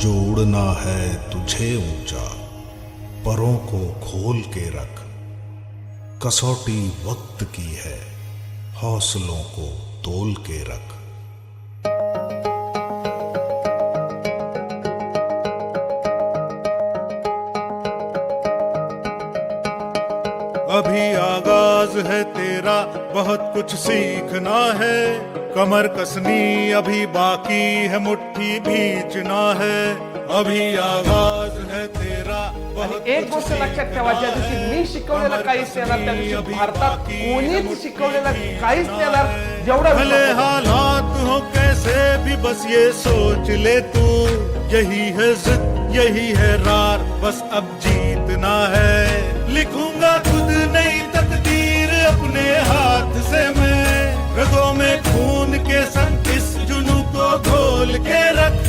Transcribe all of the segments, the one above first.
जोड़ना है तुझे ऊंचा, परों को खोल के रख। कसौटी वक्त की है, हौसलों को तोल के रख। अभी आगाज है तेरा, बहुत कुछ सीखना है। कमर कसनी अभी बाकी है, मुट्ठी भींचना है। अभी आगाज है तेरा, बहुत एक गोष्ट लक्षात ठेवा, ज्या दिवशी मी शिकवलेलं काहीच येणार त्या दिवशी भारतात कोणीच शिकवलेलं काहीच येणार जेवढं भले हालात हो कैसे भी, बस ये सोच ले तू, यही है जिद यही है रार, बस अब जीतना है। लिखूंगा खुद नई तकदीर अपने हाथ से मैं, रगों में खून के संग इस जुनू को घोल के रख।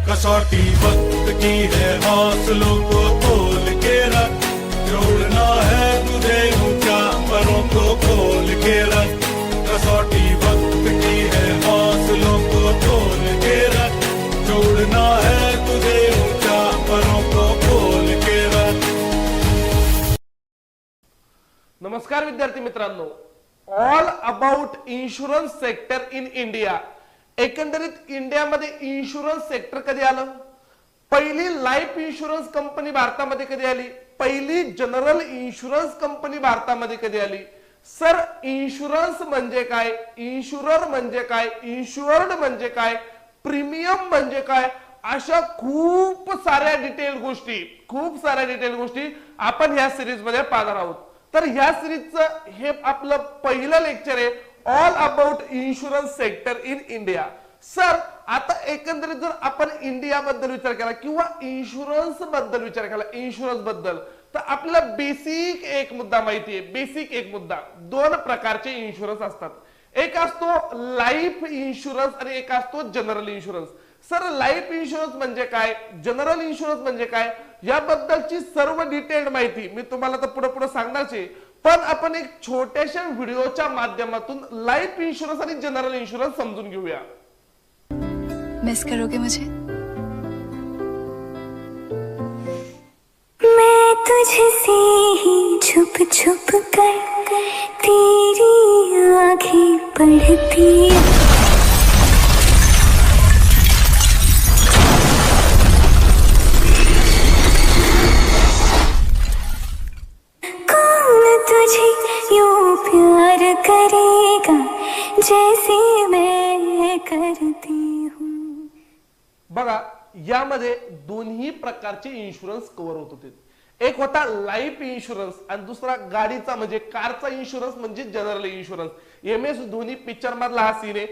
कसौटी वक्त की है, हौसलों को तोल के रख। जोड़ना है तुझे ऊंचा, परों को खोल के रख। कसौटी वक्त की है, हौसलों को तोल के रख। जोड़ना है तुझे ऊंचा, परों को खोल के रख। नमस्कार विद्यार्थी मित्रांनो, all about insurance sector in India. एकंदरीत इंडियामध्ये इन्शुरन्स सेक्टर कधी आलं? पहिली लाईफ इन्शुरन्स कंपनी भारतामध्ये कधी आली? पहिली जनरल इन्शुरन्स कंपनी भारतामध्ये कधी आली? सर, इन्शुरन्स म्हणजे काय? इन्शुरर म्हणजे काय? इन्शुअर्ड म्हणजे काय? प्रीमियम म्हणजे काय? अशा खूप साऱ्या डिटेल गोष्टी आपण ह्या सिरीज मध्ये पाहणार आहोत। तर ह्या सिरीजचं हे आपलं पहिलं लेक्चर आहे, all about insurance sector in India. Sir, आता एकंदरीत जर आपण इंडिया बद्दल विचार केला किंवा इन्शुरन्स बद्दल विचार केला, इन्शुरन्स बद्दल, तर आपल्याला बेसिक एक मुद्दा माहिती आहे। बेसिक एक मुद्दा, दोन प्रकारचे इन्शुरन्स असतात, एक असतो लाईफ इन्शुरन्स आणि एक असतो general insurance. Sir, life insurance म्हणजे काय, जनरल इन्शुरन्स म्हणजे काय, याबद्दलची सर्व डिटेल्ड माहिती मी तुम्हाला तर पुढे पुढे सांगणारच आहे, पण आपण एक छोट्याशा व्हिडिओच्या माध्यमातून लाईफ इन्शुरन्स आणि जनरल इन्शुरन्स समजून घेऊया। मिस करोगे मुझे? मैं तुझसे ही छुप छुप कर तेरी आँखें पढ़ती। कौन तुझे यूं प्यार करेगा जैसे मैं करती हूँ। बघा, यामध्ये दोन्ही प्रकारचे इन्शुरन्स कव्हर होत होते। एक होता लाईफ इन्शुरन्स आणि दुसरा गाडीचा म्हणजे कारचा इन्शुरन्स म्हणजे general insurance. MS Dhoni picture मधला हा सीन आहे,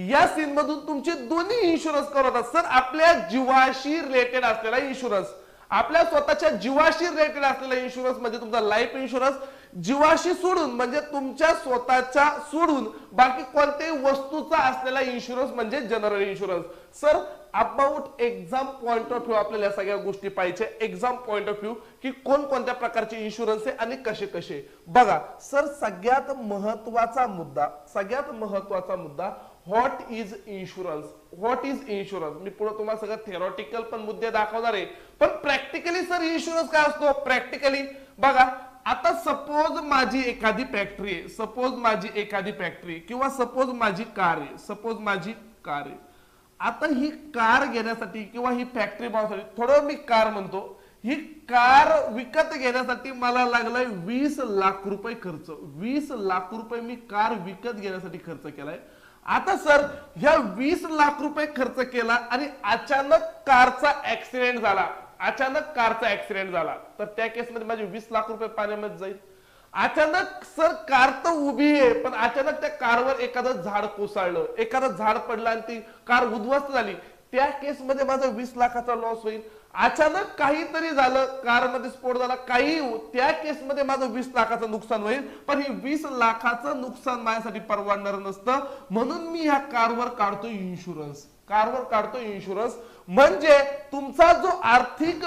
या सीन मधून तुमचे दोन्ही इन्शुरन्स कव्हर होतात। सर, आपल्या जीवाशी रिलेटेड असलेला इन्शुरन्स, आपल्या स्वतःच्या जीवाशी रिलेटेड असलेला इन्शुरन्स म्हणजे तुमचा लाईफ इन्शुरन्स। जीवाशी सोडून म्हणजे तुमच्या स्वतःच्या सोडून बाकी कोणत्याही वस्तूचा असलेला इन्शुरन्स म्हणजे general insurance. Sir, about exam point of view आपल्याला सगळ्या गोष्टी पाहिजे, एक्झाम पॉइंट ऑफ व्ह्यू की कोणकोणत्या प्रकारचे इन्शुरन्स आहे आणि कसे कसे। बघा सर, सगळ्यात महत्वाचा मुद्दा what is insurance. What is insurance मी पुढे तुम्हाला सगळं थेरॉटिकल पण मुद्दे दाखवणार आहे, पण प्रॅक्टिकली सर इन्शुरन्स काय असतो प्रॅक्टिकली बघा। आता सपोज माझी एखादी फॅक्टरी आहे, किंवा सपोज माझी कार आहे, आता ही कार घेण्यासाठी किंवा ही फॅक्टरी बनवण्यासाठी, थोडं मी कार म्हणतो, ही कार विकत घेण्यासाठी मला लागलाय 20 लाख रुपये खर्च। 20 लाख रुपये मी कार विकत घेण्यासाठी खर्च केलाय। आता सर, ह्या 20 लाख रुपये खर्च केला आणि अचानक कारचा ऍक्सिडेंट झाला, तर त्या केसमध्ये माझे 20 लाख रुपये पाण्यामध्ये जाईल। अचानक सर, कार तर उभी आहे पण अचानक त्या कारवर एखादं झाड कोसळलं, एखादं झाड पडलं आणि ती कार उद्ध्वस्त झाली, त्या केसमध्ये माझा 20 लाखाचा लॉस होईल। अचानक काहीतरी झालं, कारमध्ये स्फोट झाला, काही त्या केसमध्ये माझं 20 लाखाचं नुकसान होईल, पण हे 20 लाखाचं नुकसान माझ्यासाठी परवडणार नसतं, म्हणून मी ह्या कारवर काढतो इन्शुरन्स। म्हणजे तुमचा जो आर्थिक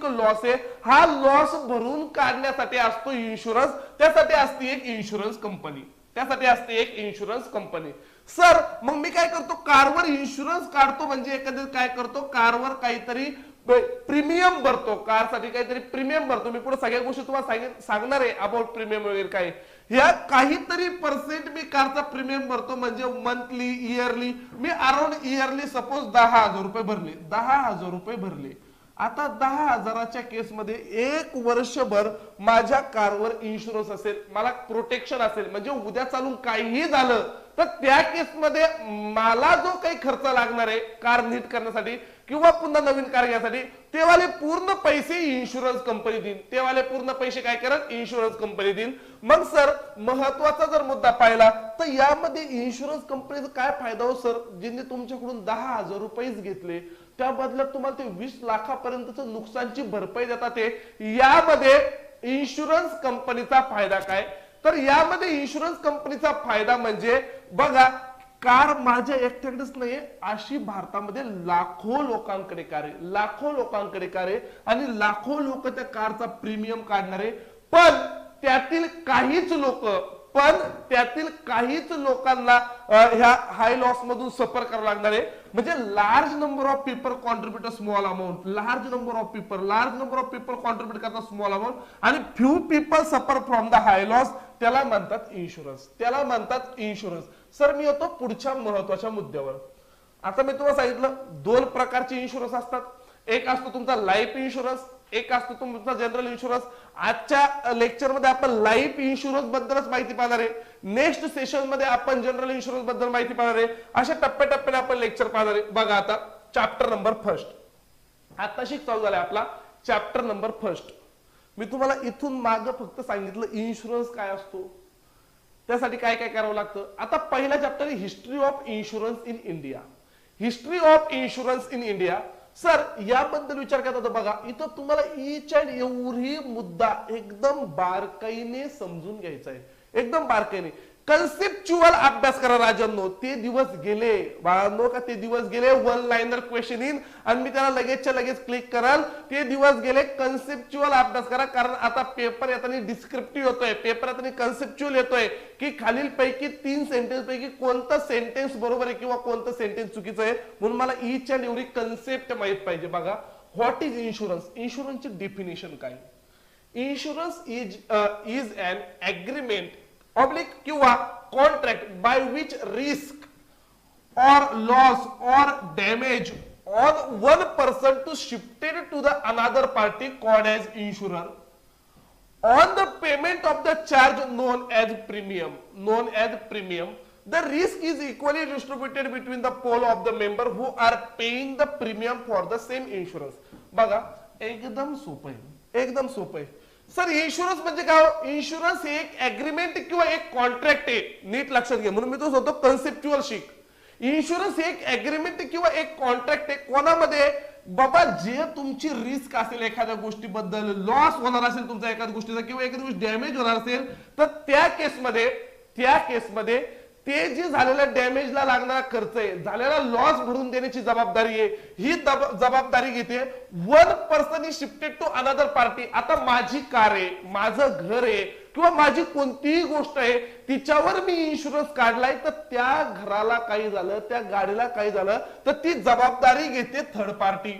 लॉस आहे, हा लॉस भरून काढण्यासाठी असतो इन्शुरन्स। त्यासाठी असते एक इन्शुरन्स कंपनी। सर मग मी काय करतो, कारवर इन्शुरन्स काढतो म्हणजे एखाद्या काय करतो, कारवर काहीतरी प्रीमियम भरतो, कारसाठी काहीतरी प्रीमियम भरतो. मी पुढे सगळ्या गोष्टी तुम्हाला सांगणार आहे अबाउट प्रीमियम वगैरे काय. या काहीतरी पर्सेंट मी कारचा प्रीमियम भरतो म्हणजे monthly, yearly. Me around yearly suppose 10,000 रुपये भरले, 10,000 रुपये भरले. आता 10,000च्या केसमध्ये 1 वर्षभर माझ्या कारवर इन्शुरन्स असेल, मला प्रोटेक्शन असेल, म्हणजे उद्या चालून काहीही झालं तर त्या केसमध्ये मला जो काही खर्च लागणार आहे कार नीट करण्यासाठी किंवा पुन्हा नवीन कार घ्यायसाठी, तेवाले पूर्ण पैसे इन्शुरन्स कंपनी देईन. तेवाले पूर्ण पैसे काय करत, इन्शुरन्स कंपनी देईन. मग सर महत्वाचा जर मुद्दा पाहिला तर यामध्ये इन्शुरन्स कंपनीचा काय फायदा हो सर, ज्यांनी तुमच्याकडून 10,000 रुपयेच घेतले त्या बदल्यात तुम्हाला ते 20 लाखापर्यंतच नुकसानची भरपाई देतात. ते यामध्ये इन्शुरन्स कंपनीचा फायदा काय, तर यामध्ये इन्शुरन्स कंपनीचा फायदा म्हणजे बघा, कार माझ्या एकट्याकडेच नाहीये, अशी भारतामध्ये लाखो लोकांकडे कार आहे, लाखो लोकांकडे कार आहे आणि लाखो लोक त्या कारचा प्रीमियम काढणारे. पण त्यातील काहीच लोकांना ह्या हाय लॉस मधून सफर करावं लागणार आहे. म्हणजे large number of people contribute a small amount, large number of people contribute करतात स्मॉल अमाऊंट आणि few people suffer from the high loss. त्याला म्हणतात इन्शुरन्स. सर मी येतो पुढच्या महत्वाच्या मुद्द्यावर. आता मी तुम्हाला सांगितलं 2 प्रकारचे इन्शुरन्स असतात. एक असतो तुमचा लाईफ इन्शुरन्स, एक असतो तुमचा जनरल इन्शुरन्स. आजच्या लेक्चर मध्ये आपण लाईफ इन्शुरन्स बद्दलच माहिती पाहणार आहे. नेक्स्ट सेशन मध्ये आपण जनरल इन्शुरन्स बद्दल माहिती पाहणार आहे. अशा टप्प्याटप्प्याने आपण लेक्चर पाहणार आहे. बघा आता चॅप्टर नंबर 1 आता शिक चालू झालाय आपला चॅप्टर नंबर 1. मी तुम्हाला इथून माग फक्त सांगितलं इन्शुरन्स काय असतो, त्यासाठी काय काय करावं लागतं. आता पहिला chapter history of insurance in India. History of insurance in India. Sir याबद्दल विचार करत होता बघा, इथं तुम्हाला ईच अँड एव्हरी मुद्दा एकदम बारकाईने समजून घ्यायचा आहे, एकदम बारकाईने. कन्सेप्च्युअल अभ्यास करा राजांनो. ते दिवस गेले बाळांनो का, ते दिवस गेले. 1 लाइनर क्वेश्चन इन आणि मी त्याला लगेचच्या लगेच क्लिक कराल. ते दिवस गेले. कन्सेप्च्युअल अभ्यास करा, कारण आता पेपर येताना डिस्क्रिप्टिव्ह येतोय, पेपर येताना कन्सेप्च्युअल येतोय की खालील पैकी 3 सेंटेन्स पैकी कोणतं सेंटेन्स बरोबर आहे किंवा कोणतं सेंटेन्स चुकीचं आहे. म्हणून मला ईच अँड एव्हरी कन्सेप्ट माहित पाहिजे. बघा व्हॉट इज इन्शुरन्स. इन्शुरन्सची डेफिनेशन काय. Insurance is an agreement oblique किंवा contract by which risk or loss or damage on one person to shifted to the another party called as insurer on the payment of the charge known as premium. The risk is equally distributed between the pool of the member who are paying the premium for the same insurance. बघा एकदम सोपं आहे sir. Insurance म्हणजे काय. Insurance हे एक agreement किंवा एक कॉन्ट्रॅक्ट आहे. नीट लक्षात घ्या, म्हणून मी तो सांगतो कन्सेप्च्युअल शिक. इन्शुरन्स हे एक अग्रीमेंट किंवा एक कॉन्ट्रॅक्ट आहे. कोणामध्ये बाबा जे तुमची रिस्क असेल, एखाद्या गोष्टीबद्दल लॉस होणार असेल तुमचा एखाद्या गोष्टीचा किंवा एखादी गोष्ट डॅमेज होणार असेल तर त्या केसमध्ये ते जे झालेल्या डॅमेजला लागणारा खर्च आहे, झालेला लॉस भरून देण्याची जबाबदारी आहे. ही जबाबदारी घेते one person is shifted to another party. आता माझी कार आहे, माझं घर आहे किंवा माझी कोणतीही गोष्ट आहे, तिच्यावर मी इन्शुरन्स काढलाय तर त्या घराला काही झालं, त्या गाडीला काही झालं तर ती जबाबदारी घेते थर्ड पार्टी.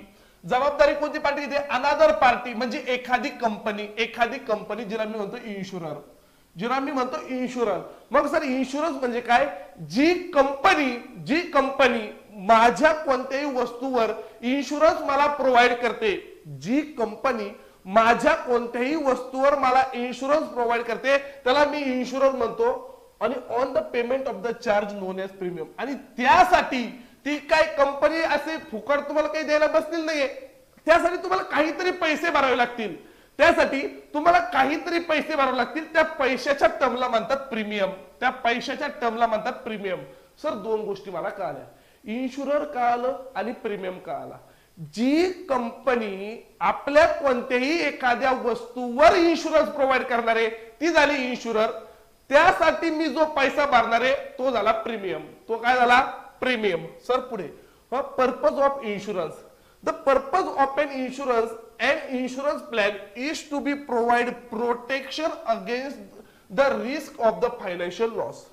जबाबदारी कोणती पार्टी घेते. अनदर पार्टी म्हणजे एखादी कंपनी जिला मी म्हणतो इन्शुरर. मग सर इन्शुरन्स म्हणजे काय. जी कंपनी माझ्या कोणत्याही वस्तूवर इन्शुरन्स मला प्रोव्हाइड करते, जी कंपनी माझ्या कोणत्याही वस्तूवर मला इन्शुरन्स प्रोव्हाइड करते त्याला मी इन्शुरर म्हणतो. आणि on the payment of the charge known as premium. आणि त्यासाठी ती काय कंपनी असे फुकट तुम्हाला काही द्यायला बसलेली नाहीये. त्यासाठी तुम्हाला काहीतरी पैसे भरावे लागतील. त्या पैशाच्या टर्मला म्हणतात प्रीमियम. सर दोन गोष्टी मला कळाल्या, इन्शुरर कळालं आणि प्रीमियम कळाला. जी कंपनी आपल्या कोणत्याही एखाद्या वस्तूवर इन्शुरन्स प्रोव्हाइड करणार आहे ती झाली इन्शुरर. त्यासाठी मी जो पैसा भरणार आहे तो झाला प्रीमियम. तो काय झाला प्रीमियम. सर पुढे purpose of insurance. The purpose of an insurance plan is to be provide protection against the risk of the financial loss.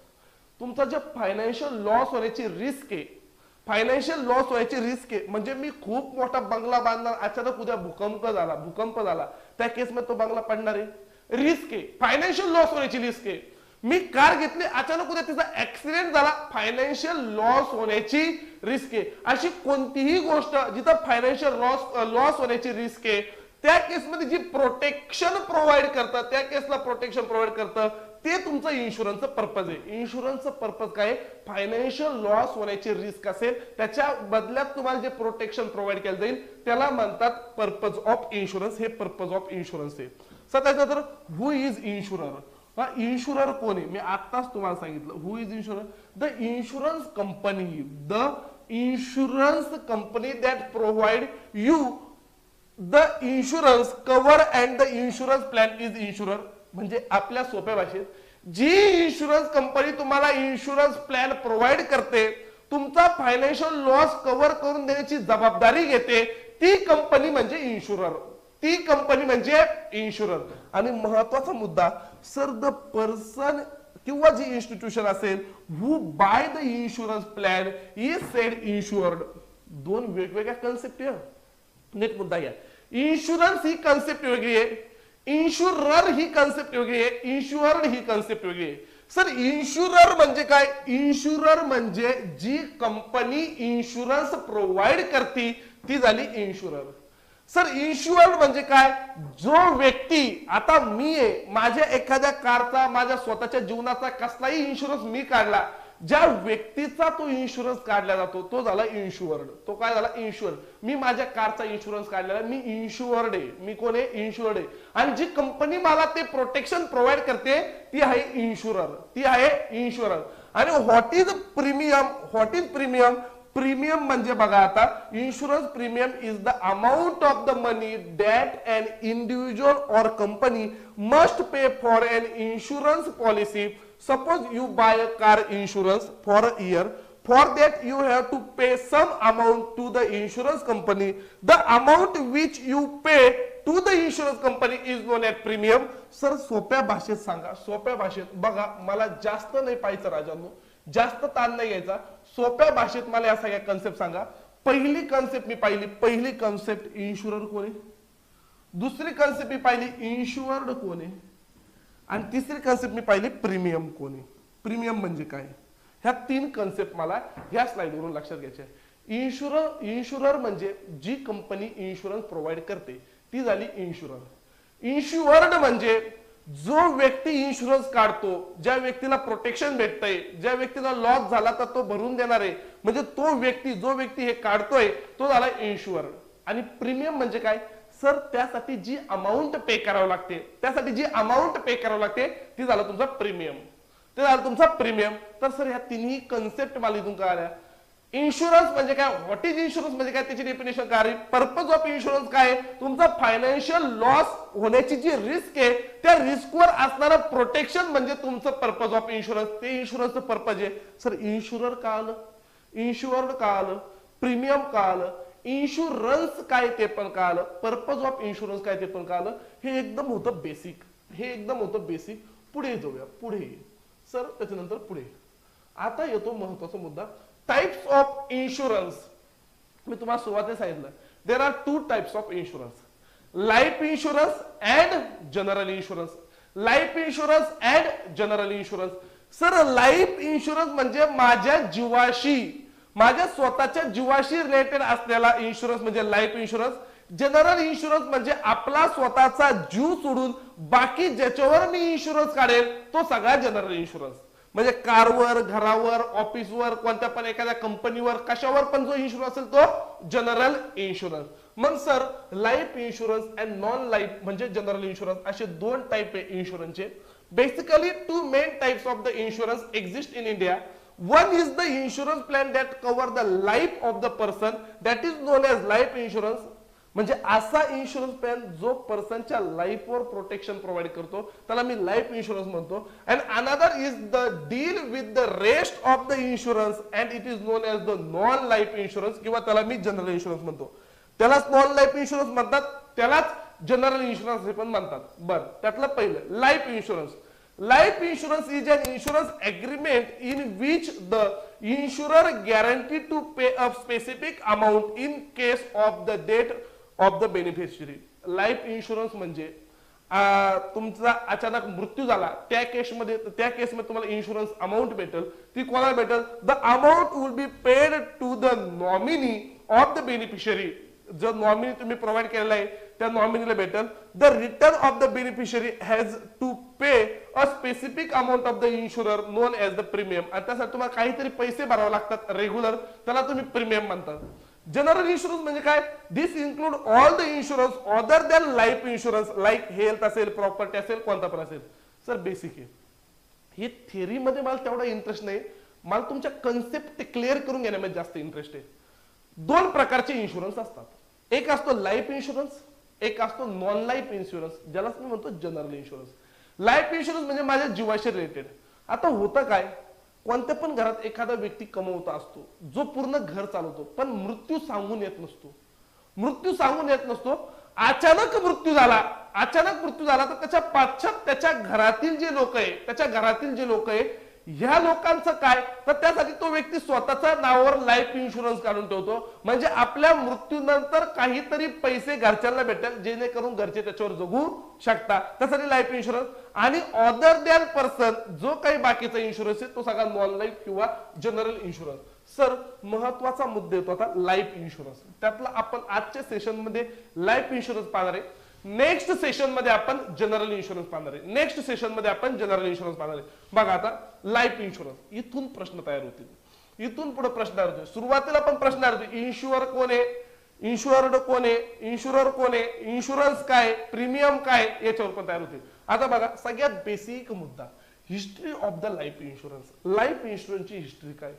तुमचा जे फायनान्शियल लॉस होण्याची रिस्क आहे, फायनान्शियल लॉस व्हायची रिस्क आहे. म्हणजे मी खूप मोठा बंगला बांधणार, अचानक उद्या भूकंप झाला, त्या केसमध्ये तो बंगला पडणार आहे, रिस्क आहे. फायनान्शियल लॉस होण्याची रिस्क आहे. मी कार घेतली, अचानक उद्या तिचा ऍक्सिडेंट झाला, फायनान्शियल लॉस होण्याची रिस्क आहे. अशी कोणतीही गोष्ट जिथं फायनान्शियल लॉस होण्याची रिस्क आहे, त्या केसमध्ये जी प्रोटेक्शन प्रोव्हाइड करतं, त्या केसला प्रोटेक्शन प्रोव्हाइड करतं, ते तुमचं इन्शुरन्सचं पर्पज आहे. इन्शुरन्सचं पर्पज काय? फायनान्शियल लॉस होण्याची रिस्क असेल, त्याच्या बदल्यात तुम्हाला जे प्रोटेक्शन प्रोव्हाइड केलं जाईल त्याला म्हणतात पर्पज ऑफ इन्शुरन्स. हे पर्पज ऑफ इन्शुरन्स आहे. त्याच्यानंतर हु इज इन्शुरर? इन्शुरर कोण आहे? मी आताच तुम्हाला सांगितलं. Who is insurer? The insurance company that provide you the insurance cover and the insurance plan is insurer. म्हणजे आपल्या सोप्या भाषेत, जी इन्शुरन्स कंपनी तुम्हाला इन्शुरन्स प्लॅन प्रोव्हाइड करते, तुमचा फायनान्शियल लॉस कव्हर करून देण्याची जबाबदारी घेते, ती कंपनी म्हणजे इन्शुरर. ती कंपनी म्हणजे इन्शुरर. आणि महत्वाचा मुद्दा, सर द पर्सन किंवा जी इन्स्टिट्यूशन असेल who by the insurance plan is said insured. दोन वेगवेगळ्या कन्सेप्ट आहे. नीट मुद्दा घ्या. इन्शुरन्स ही कन्सेप्ट वेगळी आहे, इन्शुरर ही कन्सेप्ट वेगळी आहे, इन्शुअर्ड ही कन्सेप्ट वेगळी आहे. सर इन्शुरर म्हणजे काय? इन्शुरर म्हणजे जी कंपनी इन्शुरन्स प्रोव्हाइड करते ती झाली इन्शुरर. सर इन्शुअर्ड म्हणजे काय? जो व्यक्ती, आता मी आहे, माझ्या एखाद्या कारचा, माझ्या स्वतःच्या जीवनाचा कसलाही इन्शुरन्स मी काढला, ज्या व्यक्तीचा तो इन्शुरन्स काढला जातो तो झाला इन्शुअर्ड. तो काय झाला? इन्शुअर्ड. मी माझ्या कारचा इन्शुरन्स काढलेला, मी इन्शुअर्ड आहे. मी कोण आहे? इन्शुअर्ड आहे. आणि जी कंपनी मला ते प्रोटेक्शन प्रोव्हाइड करते ती आहे इन्शुरर. ती आहे इन्शुरर. आणि what is premium? What is premium? Premium म्हणजे बघा आता, insurance premium is the amount of the money that an individual or company must pay for an insurance policy. Suppose you buy a car insurance for a year. For that you have to pay some amount to the insurance company. The amount which you pay to the insurance company is known as premium. Sir सोप्या भाषेत सांगा, सोप्या भाषेत बघा. मला जास्त नाही पाहायचं राजांनो, जास्त ताण नाही घ्यायचा. सोप्या भाषेत मला या सगळ्या कन्सेप्ट सांगा. पहिली कन्सेप्ट मी पाहिली, पहिली कन्सेप्ट इन्शुरर कोण आहे. दुसरी कन्सेप्ट मी पाहिली इन्शुअर्ड कोण आहे. आणि तिसरी कन्सेप्ट मी पाहिली प्रीमियम कोण आहे. प्रीमियम म्हणजे काय? ह्या तीन कन्सेप्ट मला ह्या स्लाइडवरून लक्षात घ्यायच्या. इन्शुरर म्हणजे जी कंपनी इन्शुरन्स प्रोव्हाइड करते ती झाली इन्शुरर. इन्शुअर्ड म्हणजे जो व्यक्ती इन्शुरन्स काढतो, ज्या व्यक्तीला प्रोटेक्शन भेटतंय, ज्या व्यक्तीला लॉस झाला तर तो भरून देणार आहे, म्हणजे तो व्यक्ती, जो व्यक्ती हे काढतोय तो झाला इन्शुअर्ड. आणि प्रीमियम म्हणजे काय? सर त्यासाठी जी अमाऊंट पे करावं लागते, त्यासाठी जी अमाऊंट पे करावं लागते ती झालं तुमचा प्रीमियम. ते झालं तुमचा प्रीमियम. तर सर ह्या तिन्ही कन्सेप्ट मला इथून कळाल्या. इन्शुरन्स म्हणजे काय? व्हॉट इज इन्शुरन्स म्हणजे काय? त्याची डेफिनेशन काय? पर्पज ऑफ इन्शुरन्स काय? तुमचा फायनान्शियल लॉस होण्याची जी रिस्क आहे त्या रिस्कवर असणारं प्रोटेक्शन म्हणजे तुमचं पर्पज ऑफ इन्शुरन्स. ते इन्शुरन्सचं पर्पज आहे. सर इन्शुरर का आलं, इन्शुअर्ड का आलं, प्रीमियम का आलं, इन्शुरन्स काय ते पण कळालं, पर्पज ऑफ इन्शुरन्स काय ते पण कळालं. हे एकदम होतं बेसिक, हे एकदम होतं बेसिक. पुढे जाऊया, पुढे सर त्याच्यानंतर पुढे. आता येतो महत्वाचा मुद्दा, टाइप्स ऑफ इन्शुरन्स. मी तुम्हाला सुरुवातीला सांगितलं there are two types of insurance, life insurance and general insurance. Life insurance and general insurance. Sir life insurance म्हणजे माझ्या जीवाशी, माझ्या स्वतःच्या जीवाशी रिलेटेड असलेला इन्शुरन्स म्हणजे लाईफ इन्शुरन्स. जनरल इन्शुरन्स म्हणजे आपला स्वतःचा जीव सोडून बाकी ज्याच्यावर मी इन्शुरन्स काढेल तो सगळा जनरल इन्शुरन्स. म्हणजे कारवर, घरावर, ऑफिसवर, कोणत्या पण एखाद्या कंपनीवर, कशावर पण जो इन्शुरन्स असेल तो जनरल इन्शुरन्स. मग sir life insurance and non life म्हणजे जनरल इन्शुरन्स, असे दोन टाइप आहे इन्शुरन्सचे. Basically two main types of the insurance exist in India. One is the insurance plan that cover the life of the person, that is known as life insurance. म्हणजे असा insurance plan जो पर्सनच्या लाईफवर protection provide करतो त्याला मी life insurance म्हणतो. And another is the deal with the rest of the insurance and it is known as the non life insurance, किंवा त्याला मी general insurance म्हणतो. त्यालाच नॉन लाईफ इन्शुरन्स म्हणतात, त्यालाच जनरल इन्शुरन्स हे पण म्हणतात. बरं, त्यातलं पहिलं life insurance. Life insurance is an insurance agreement in which the insurer guaranteed to pay a specific amount in case of the death of the beneficiary. Life insurance म्हणजे तुमचा अचानक मृत्यू झाला त्या केसमध्ये तुम्हाला इन्शुरन्स अमाऊंट भेटेल. ती कोणाला भेटेल? The amount will be paid to the nominee of the beneficiary. जो नॉमिनी तुम्ही प्रोव्हाइड केलेला आहे त्या नॉमिनीला भेटेल. The return of the beneficiary has to pay a specific amount of the insurer known as the premium. आणि त्यासाठी तुम्हाला काहीतरी पैसे भरावे लागतात रेग्युलर, त्याला तुम्ही प्रीमियम म्हणतात. जनरल इन्शुरन्स म्हणजे काय? This include all the insurance other than life insurance, like health असेल, प्रॉपर्टी असेल, कोणता पण असेल. सर बेसिक आहे ही थेअरी मध्ये मला तेवढा इंटरेस्ट नाही, मला तुमच्या कन्सेप्ट क्लिअर करून घेण्यामध्ये जास्त इंटरेस्ट आहे. दोन प्रकारचे इन्शुरन्स असतात. एक असतो लाईफ इन्शुरन्स, एक असतो नॉन लाईफ इन्शुरन्स, ज्याला मी म्हणतो जनरल इन्शुरन्स. लाईफ इन्शुरन्स म्हणजे माझ्या जीवाशी रिलेटेड. आता होतं काय, कोणत्या पण घरात एखादा व्यक्ती कमवता असतो जो पूर्ण घर चालवतो, पण मृत्यू सांगून येत नसतो. अचानक मृत्यू झाला तर त्याच्या पाश्चात त्याच्या घरातील जे लोक आहे ह्या लोकांचं काय, तर त्यासाठी तो व्यक्ती स्वतःच्या नावावर लाईफ इन्शुरन्स काढून ठेवतो. म्हणजे आपल्या मृत्यूनंतर काहीतरी पैसे घरच्यांना भेटेल जेणेकरून घरचे त्याच्यावर जगू शकतात, त्यासाठी लाईफ इन्शुरन्स. आणि अदर दॅन पर्सन जो काही बाकीचा इन्शुरन्स आहे तो सगळा नॉन लाईफ किंवा जनरल इन्शुरन्स. सर महत्वाचा मुद्दा येतो आता लाईफ इन्शुरन्स. त्यातला आपण आजच्या सेशन मध्ये लाईफ इन्शुरन्स पाहणार आहे. नेक्स्ट सेशन मध्ये आपण जनरल इन्शुरन्स पाहणार आहे. बघा आता लाईफ इन्शुरन्स, इथून प्रश्न तयार होतील, इथून पुढे प्रश्न तयार होतील. सुरुवातीला पण प्रश्न तयार होतील, इन्शुअर कोण आहे, इन्शुअर्ड कोण आहे, इन्शुरन्स काय, प्रीमियम काय, याच्यावर पण तयार होतील. आता बघा सगळ्यात बेसिक मुद्दा, history of the life insurance. Life इन्शुरन्सची हिस्ट्री काय?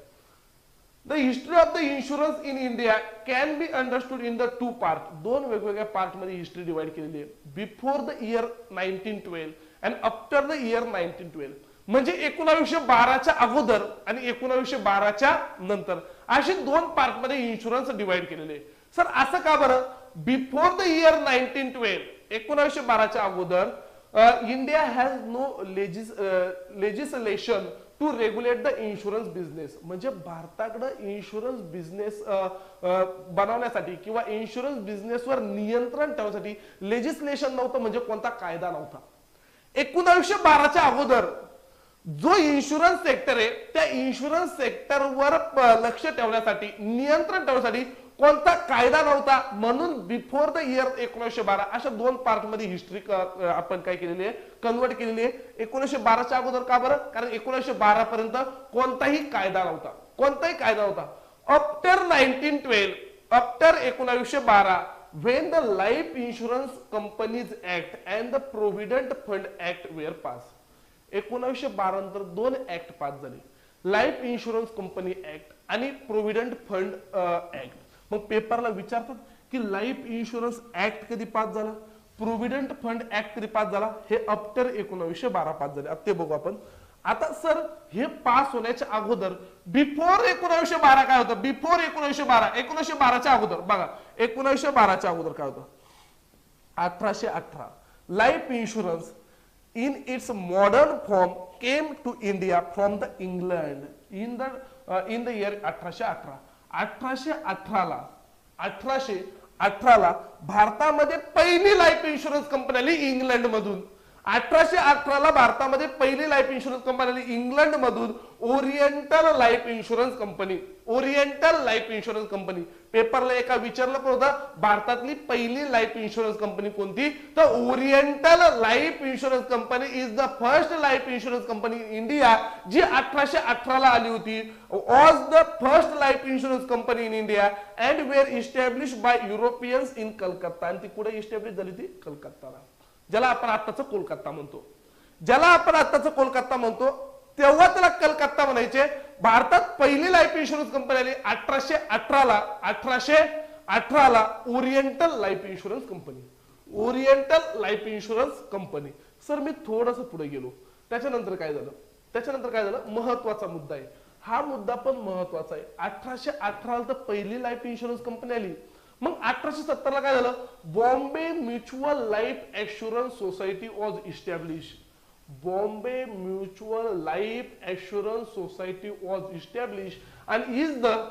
The history of the insurance in India can be understood in the two part. दोन वेगवेगळ्या पार्ट मध्ये हिस्ट्री डिवाइड केलेली आहे. Before the year 1912 and after the year 1912. म्हणजे 1912च्या अगोदर आणि 1912च्या नंतर असे दोन पार्ट मध्ये इन्शुरन्स डिवाइड केलेले आहे. सर असं का बरं? बिफोर द इयर 1912 1912च्या अगोदर India has no legislation to regulate the insurance business. म्हणजे भारताकडे इन्शुरन्स बिझनेस बनवण्यासाठी किंवा इन्शुरन्स बिझनेसवर नियंत्रण ठेवण्यासाठी लेजिस्लेशन नव्हतं, म्हणजे कोणता कायदा नव्हता. 1912च्या अगोदर जो इन्शुरन्स सेक्टर आहे त्या इन्शुरन्स सेक्टरवर लक्ष ठेवण्यासाठी, नियंत्रण ठेवण्यासाठी कोणता कायदा नव्हता. म्हणून बिफोर द इयर 1912 अशा दोन पार्ट मध्ये हिस्ट्री आपण काय केलेली आहे, कन्वर्ट केलेली आहे. 1912च्या अगोदर का बरं? कारण 1912 पर्यंत कोणताही कायदा नव्हता. After 1912, after 1912 when the Life Insurance Companies Act and the Provident Fund Act were passed. 1912 नंतर दोन ऍक्ट पास झाले, लाईफ इन्शुरन्स कंपनी ऍक्ट आणि प्रोव्हिडंट फंड ऍक्ट. मग पेपरला विचारतात की लाईफ इन्शुरन्स ऍक्ट कधी पास झाला, प्रोव्हिडंट फंड ऍक्ट कधी पास झाला. हे आफ्टर 1912 पास झाले. आता ते बघू आपण. आता सर हे पास होण्याच्या अगोदर बिफोर 1912 काय होतं? बिफोर 1912च्या अगोदर बघा, 1912च्या अगोदर काय होतं? 1818 life insurance in its modern form came to India from the England in the year 1818. 1818 ला भारतामध्ये पहिली लाईफ इन्शुरन्स कंपनी आली इंग्लंड मधून. 1818 ला भारतामध्ये पहिली लाईफ इन्शुरन्स कंपनी आली इंग्लंड मधून, ओरिएंटल लाईफ इन्शुरन्स कंपनी. पेपरला एका विचारलं पण होता भारतातली पहिली लाईफ इन्शुरन्स कंपनी कोणती, तर Oriental life insurance company is the first life insurance company in India, जी 1818 ला आली होती. Was the first life insurance company in India and were establish by Europeans in Calcutta. आणि ती कुठे इस्टॅब्लिश झाली? ती कलकत्ताला, ज्याला आपण आत्ताचं कोलकाता म्हणतो. तेव्हा त्याला कलकत्ता म्हणायचे. भारतात पहिली लाईफ इन्शुरन्स कंपनी आली 1818 ला Oriental life insurance company. Sir मी थोडस पुढे गेलो, त्याच्यानंतर काय झालं? महत्वाचा मुद्दा आहे हा, मुद्दा पण महत्वाचा आहे. 1818 तर पहिली लाईफ इन्शुरन्स कंपनी आली. मग 1870 ला काय झालं? Bombay mutual life assurance society was establish. Bombay Mutual Life Assurance Society was established and is the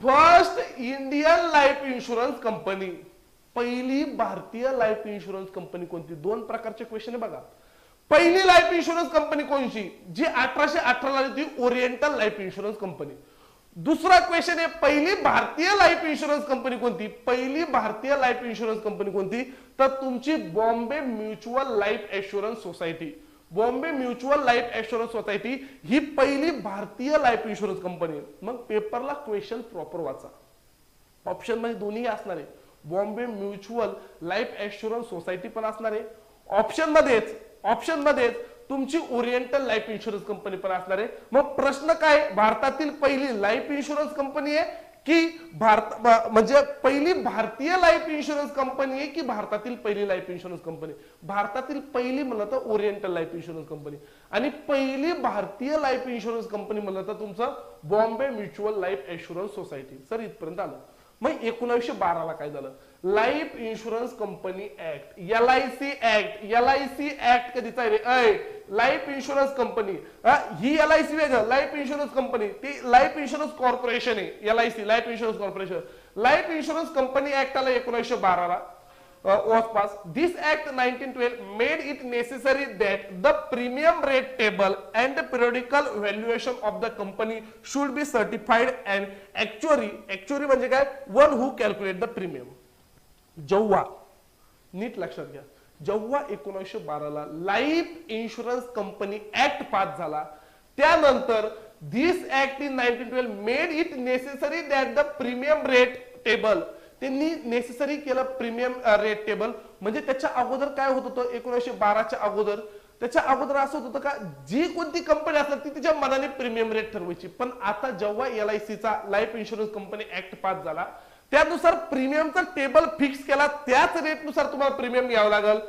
first Indian life insurance company. पहिली भारतीय लाईफ इन्शुरन्स कंपनी कोणती? दोन प्रकारचे क्वेश्चन आहे बघा. पहिली लाईफ इन्शुरन्स कंपनी कोणती? जी 1818 ला ती ओरिएंटल लाईफ इन्शुरन्स कंपनी. दुसरा क्वेश्चन आहे पहिली भारतीय लाईफ इन्शुरन्स कंपनी कोणती? पहिली भारतीय लाईफ इन्शुरन्स कंपनी कोणती? तर तुमची Bombay mutual life assurance society. Bombay mutual life assurance society ही पहिली भारतीय लाईफ इन्शुरन्स कंपनी. मग पेपरला क्वेश्चन प्रॉपर वाचा. ऑप्शन मध्ये दोन्ही असणार आहे. Bombay mutual life assurance society पण असणार आहे. ऑप्शन मध्येच तुमची ओरिएंटल लाईफ इन्शुरन्स कंपनी पण असणार आहे. मग प्रश्न काय? भारतातील पहिली लाईफ इन्शुरन्स कंपनी आहे की म्हणजे पहिली भारतीय लाईफ इन्शुरन्स कंपनी आहे की भारतातील पहिली लाईफ इन्शुरन्स कंपनी? भारतातील पहिली म्हणलं तर ओरिएंटल लाईफ इन्शुरन्स कंपनी आणि पहिली भारतीय लाईफ इन्शुरन्स कंपनी म्हणलं तर तुमचं Bombay mutual life assurance society. Sir इथपर्यंत आलं. मग 1912 ला काय झालं? Life insurance company act, LIC act कधीचा आहे? लाईफ इन्शुरन्स कंपनी ही LIC वेगळं, लाईफ इन्शुरन्स कंपनी ती लाईफ इन्शुरन्स कॉर्पोरेशन आहे. LIC life insurance corporation. Life insurance company act आला 1912 ला. was passed. This Act 1912 made it necessary that the premium rate table and the periodical valuation of the company should be certified and actuary म्हणजे काय? One who calculate the premium. जेव्हा नीट लक्षात घ्या, जेव्हा 1912 ला life insurance company act pass झाला त्यानंतर this act in 1912 made it necessary that the premium rate table त्यांनी नेसेसरी केलं प्रीमियम रेट टेबल. म्हणजे त्याच्या अगोदर काय होत होतं? 1912च्या अगोदर त्याच्या अगोदर असं होतं का जी कोणती कंपनी असणार ती तिच्या मनाने प्रीमियम रेट ठरवायची. पण आता जेव्हा LICचा life insurance company act pass झाला त्यानुसार प्रीमियमचा टेबल फिक्स केला. त्याच रेटनुसार तुम्हाला प्रीमियम घ्यावं लागेल.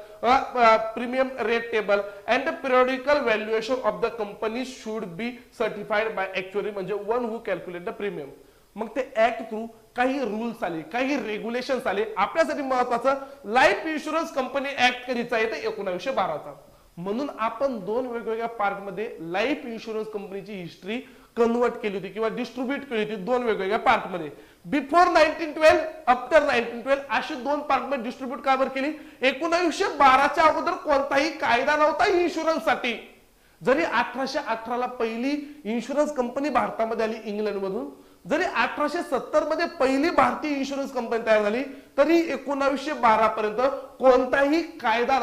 Premium rate table and the periodical valuation of the company should be certified by actuary म्हणजे one who calculate the premium. मग ते ऍक्ट थ्रू काही रूल्स आले, काही रेग्युलेशन्स आले. आपल्यासाठी महत्वाचं लाईफ इन्शुरन्स कंपनी ऍक्ट कधीचा आहे? तर 1912चा. म्हणून आपण दोन वेगवेगळ्या पार्ट मध्ये लाईफ इन्शुरन्स कंपनीची हिस्ट्री कन्वर्ट केली होती किंवा डिस्ट्रीब्यूट केली होती दोन वेगवेगळ्या पार्ट मध्ये. बिफोर 1912 आफ्टर 1912 अशी दोन पार्ट मध्ये डिस्ट्रीब्यूट का बरं केली? 1912च्या अगोदर कोणताही कायदा नव्हता इन्शुरन्स साठी. जरी 1818 ला पहिली इन्शुरन्स कंपनी भारतामध्ये आली इंग्लंड मधून, जरी 1870 मध्ये पहिली भारतीय इन्शुरन्स कंपनी तयार झाली, तरी 1912 पर्यंत कोणताही कायदा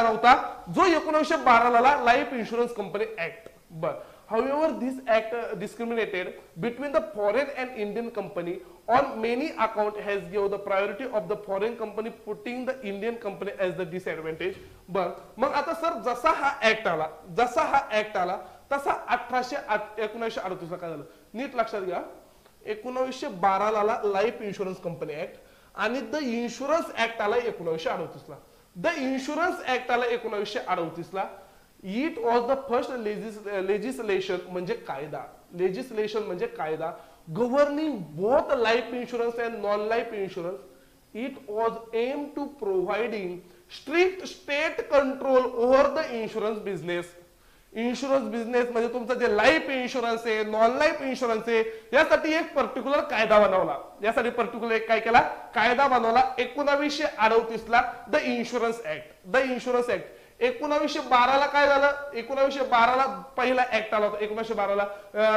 नव्हता जो 1912 ला लाईफ इन्शुरन्स कंपनी ऍक्ट. बर However, this act discriminated between the foreign and Indian company on many account has given the priority of the foreign company putting the Indian company as the disadvantage. बर मग आता sir जसा हा act आला तसा 1938 ला काय झालं? नीट लक्षात घ्या. 1912 ला लाईफ इन्शुरन्स कंपनी ऍक्ट आणि द इन्शुरन्स ऍक्ट आला 1938 ला. द इन्शुरन्स ऍक्ट आला 1938 ला. It was the first legislation म्हणजे कायदा governing both life insurance and non life insurance. It was aim to providing strict state control over the insurance business. Insurance business म्हणजे तुमचं जे life insurance आहे, non life insurance आहे, यासाठी एक particular कायदा बनवला. यासाठी पर्टिक्युलर एक काय केला? कायदा बनवला 1938 ला. The insurance act. 1912 ला काय झालं? 1912 ला पहिला ऍक्ट आला होता. 1912 ला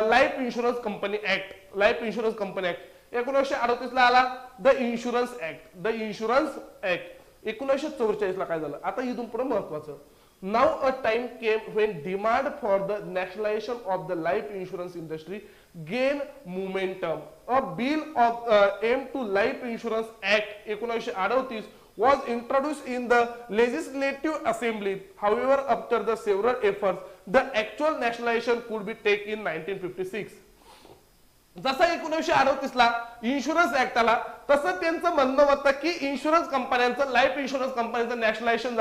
लाईफ इन्शुरन्स कंपनी ऍक्ट. 1938 ला आला द इन्शुरन्स ऍक्ट. 1944 ला काय झालं? आता इथून पुढे महत्वाचं. Now a time came when demand for the nationalization of the life insurance industry gained momentum. A bill of aim to life insurance act 1938 was introduced in the legislative assembly. However, after the several efforts, the actual nationalization could be taken in 1956. जसा 1938 ला insurance act आला तसं त्यांचं म्हणणं होतं की insurance कंपन्यांचं, life insurance कंपन्यांचं नॅशनलायझेशन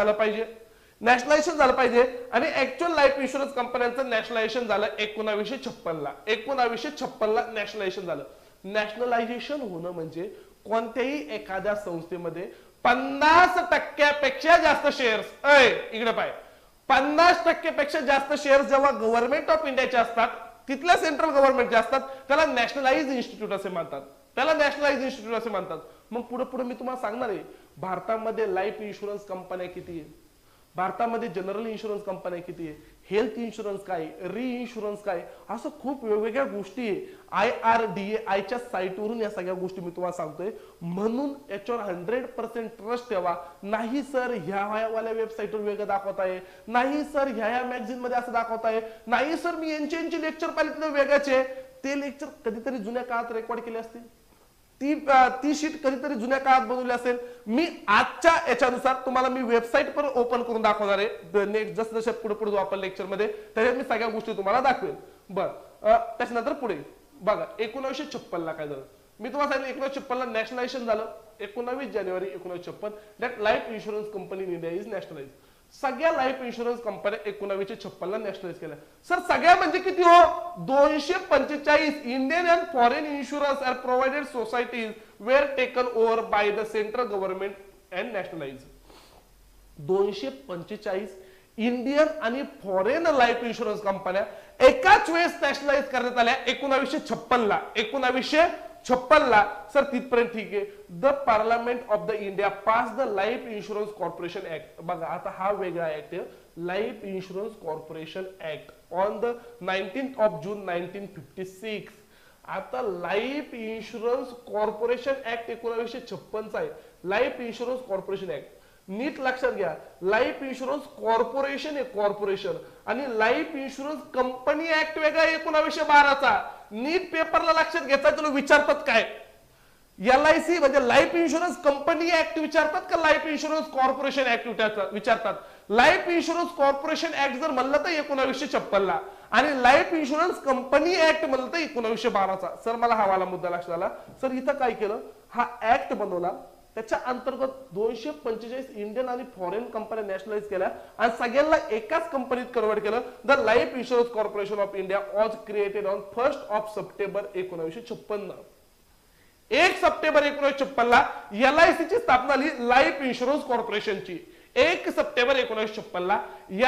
झालं पाहिजे आणि ऍक्च्युअल लाईफ इन्शुरन्स कंपन्यांचं नॅशनलायझेशन झालं 1956 ला. 1956 ला नॅशनलायझेशन झालं. नॅशनलायझेशन होणं म्हणजे कोणत्याही एखाद्या संस्थेमध्ये 50% जास्त शेअर्स, इकडे पाय 50% पेक्षा जास्त शेअर जेव्हा गव्हर्नमेंट ऑफ इंडियाचे असतात, तिथल्या सेंट्रल गव्हर्नमेंटचे असतात, त्याला नॅशनलाइज इन्स्टिट्यूट असे म्हणतात. त्याला नॅशनलाइज इन्स्टिट्यूट असे म्हणतात. मग पुढे पुढे मी तुम्हाला सांगणार आहे भारतामध्ये लाईफ इन्शुरन्स कंपन्या किती आहे, भारतामध्ये जनरल इन्शुरन्स कंपन्या किती आहे, हेल्थ इन्शुरन्स काय, री इन्शुरन्स काय, असं खूप वेगवेगळ्या गोष्टी आहे. IRDAI च्या साईटवरून या सगळ्या गोष्टी मी तुम्हाला सांगतोय. म्हणून याच्यावर 100% ट्रस्ट ठेवा. नाही सर ह्या वाल्या वेबसाईटवर वेगळं दाखवत आहे, नाही सर ह्या मॅगझिन मध्ये असं दाखवत आहे, नाही सर मी यांचे लेक्चर पाहिले तर वेगळ्याचे. ते लेक्चर कधीतरी जुन्या काळात रेकॉर्ड केले असतील, ती शीट कधीतरी जुन्या काळात बनवली असेल. मी आजच्या याच्यानुसार तुम्हाला मी वेबसाईट पण ओपन करून दाखवणार आहे. नेक्स्ट जसं जसं पुढे पुढे आपण लेक्चर मध्ये त्याच्यात मी सगळ्या गोष्टी तुम्हाला दाखवेन. त्याच्यानंतर पुढे बघा 1956 ला काय झालं. मी तुम्हाला सांगितलं 1956 ला नॅशनलायझेशन झालं. 19 जानेवारी 1956 that life insurance company in India is nationalise. सगळ्या लाईफ इन्शुरन्स कंपन्या 1956 ला नॅशनलाइज केल्या. सर सगळ्या म्हणजे किती हो, 245 Indian and foreign insurance are provided societies were taken over by the central government and nationalise. 245 Indian आणि फॉरेन लाईफ इन्शुरन्स कंपन्या एकाच वेळेस नॅशनलाइज करण्यात आल्या 1956 ला. 1956 ला सर तिथपर्यंत ठीक आहे. The parliament of the India pass the life insurance corporation act. बघा आता हा वेगळा ऍक्ट आहे, life insurance corporation act on the 19th of June 1956. आता लाईफ इन्शुरन्स कॉर्पोरेशन ऍक्ट 1956 चा आहे. लाईफ इन्शुरन्स कॉर्पोरेशन ऍक्ट नीट लक्षात घ्या. लाईफ इन्शुरन्स कॉर्पोरेशन आहे, कॉर्पोरेशन, आणि लाईफ इन्शुरन्स कंपनी ऍक्ट वेगळा 1912 चा. नीट पेपरला लक्षात घ्यायचा. तुला विचारतात काय LIC म्हणजे लाईफ इन्शुरन्स कंपनी ऍक्ट विचारतात का लाईफ इन्शुरन्स कॉर्पोरेशन ऍक्ट विचारतात. लाईफ इन्शुरन्स कॉर्पोरेशन ऍक्ट जर म्हणलं तर 1956 ला, आणि लाईफ इन्शुरन्स कंपनी ऍक्ट म्हणलं तर 1912 चा. सर मला हा वाला मुद्दा लक्षात आला. सर इथं काय केलं, हा ऍक्ट बनवला, त्याच्या अंतर्गत 245 इंडियन आणि फॉरेन कंपन्या नॅशनलाइज केल्या आणि सगळ्यांना एकाच कंपनीत कन्वर्ट केलं. The life insurance corporation of India was created on 1 September 1956. 1 September 1956 ला LIC ची स्थापना झाली, लाईफ इन्शुरन्स कॉर्पोरेशनची. 1 सप्टेंबर 1956 ला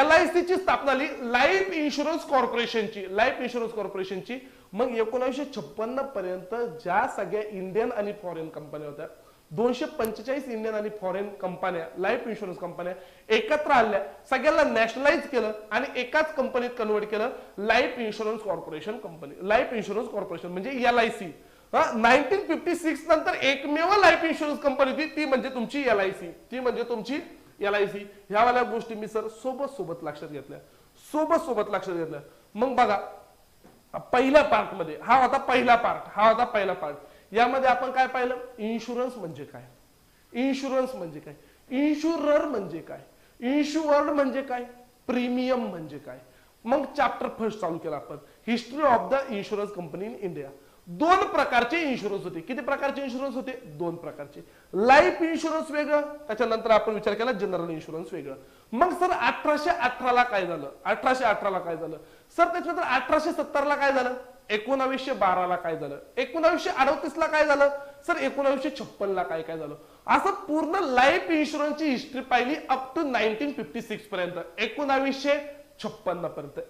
LIC ची स्थापना झाली, लाईफ इन्शुरन्स कॉर्पोरेशनची. लाईफ इन्शुरन्स कॉर्पोरेशनची. मग 1956 पर्यंत ज्या सगळ्या इंडियन आणि फॉरेन कंपन्या होत्या, 245 इंडियन आणि फॉरेन कंपन्या, लाईफ इन्शुरन्स कंपन्या एकत्र आल्या, सगळ्यांना नॅशनलाइज केलं आणि एकाच कंपनीत कन्वर्ट केलं, life insurance corporation company. Life insurance corporation म्हणजे LIC. 1956 नंतर एकमेव लाईफ इन्शुरन्स कंपनी होती, ती म्हणजे तुमची LIC. ती म्हणजे तुमची LIC. ह्या वाल्या गोष्टी मी सर सोबत लक्षात घेतल्या, सोबत लक्षात घेतल्या. मग बघा पहिल्या पार्ट मध्ये हा होता पहिला पार्ट. यामध्ये आपण काय पाहिलं, इन्शुरन्स म्हणजे काय, इन्शुरन्स म्हणजे काय, इन्शुरर म्हणजे काय, इन्शुअर्ड म्हणजे काय, प्रीमियम म्हणजे काय. मग चॅप्टर फर्स्ट चालू केला आपण, history of the insurance company in India. 2 प्रकारचे इन्शुरन्स होते. किती प्रकारचे इन्शुरन्स होते, 2 प्रकारचे. लाईफ इन्शुरन्स वेगळं, त्याच्यानंतर आपण विचार केला जनरल इन्शुरन्स वेगळं. मग सर 1818 ला काय झालं, 1818 ला काय झालं सर, त्याच्यानंतर 1870 ला काय झालं, 1912 ला काय झालं, 1938 ला काय झालं सर, 1956 ला काय झालं. असं पूर्ण लाईफ इन्शुरन्सची हिस्ट्री पाहिली अप टू 1956 पर्यंत,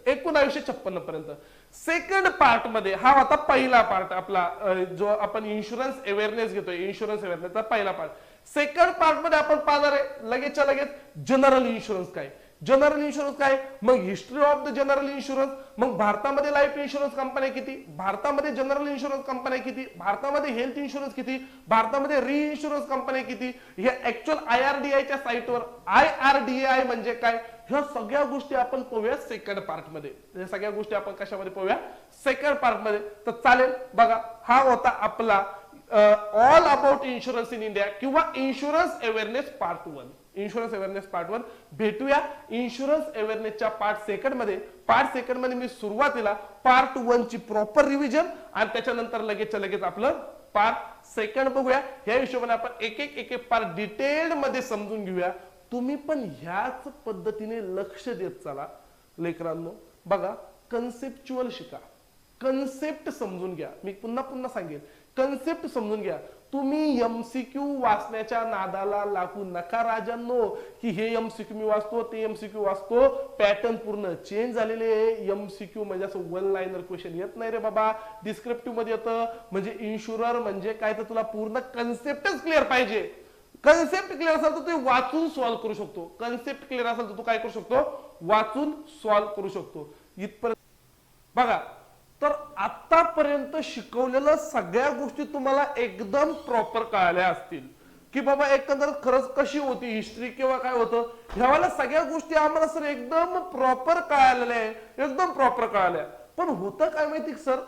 1956 पर्यंत. सेकंड पार्ट मध्ये हा होता पहिला पार्ट आपला, जो आपण इन्शुरन्स अवेअरनेस घेतोय, इन्शुरन्स अवेअरनेसचा पहिला पार्ट. सेकंड पार्ट मध्ये आपण पाहणार आहे लगेचच्या लगेच जनरल इन्शुरन्स काय, जनरल इन्शुरन्स काय, मग history of the general insurance. मग भारतामध्ये लाईफ इन्शुरन्स कंपन्या किती, भारतामध्ये जनरल इन्शुरन्स कंपन्या किती, भारतामध्ये हेल्थ इन्शुरन्स किती, भारतामध्ये री इन्शुरन्स कंपन्या किती. हे ऍक्च्युअल IRDAI च्या साईटवर IRDAI म्हणजे काय, ह्या सगळ्या गोष्टी आपण पाहूया सेकंड पार्ट मध्ये. ह्या सगळ्या गोष्टी आपण कशामध्ये पाहूया, सेकंड पार्ट मध्ये. तर चालेल. बघा हा होता आपला all about insurance in India किंवा insurance awareness part 1. Insurance awareness part 1 भेटूया इन्शुरन्स अवेअरनेसच्या पार्ट सेकंड मध्ये. पार्ट सेकंड मध्ये मी सुरुवातीला पार्ट 1 ची प्रॉपर रिव्हिजन आणि त्याच्यानंतर लगेच आपलं पार्ट सेकंड बघूया. ह्या हिशोबाने आपण एक एक पार्ट डिटेल मध्ये समजून घेऊया. तुम्ही पण ह्याच पद्धतीने लक्ष देत चला लेकरांनो. बघा कन्सेप्च्युअल शिका, कन्सेप्ट समजून घ्या. मी पुन्हा सांगेन कन्सेप्ट समजून घ्या. तुम्ही एमसीक्यू वाचण्याच्या नादाला लागू नका राजांनो, की हे एमसीक्यू मी वाचतो, ते एमसीक्यू वाचतो. पॅटर्न पूर्ण चेंज झालेले आहे. एमसीक्यू म्हणजे असं वन लाईनर क्वेश्चन येत नाही रे बाबा, डिस्क्रिप्टिव्ह मध्ये येतं. म्हणजे इन्शुरर म्हणजे काय, तर तुला पूर्ण कन्सेप्टच क्लिअर पाहिजे. कन्सेप्ट क्लिअर असेल तर तू वाचून सॉल्व्ह करू शकतो. कन्सेप्ट क्लिअर असेल तर तू काय करू शकतो, वाचून सॉल्व्ह करू शकतो. इथपर्यंत बघा. तर आतापर्यंत शिकवलेल्या सगळ्या गोष्टी तुम्हाला एकदम प्रॉपर कळाल्या असतील, की बाबा एकंदर खरंच कशी होती हिस्ट्री किंवा काय होतं. ह्यावेळेला सगळ्या गोष्टी आम्हाला सर एकदम प्रॉपर कळालेल्या आहे, एकदम प्रॉपर कळाल्या. पण होतं काय माहिती सर,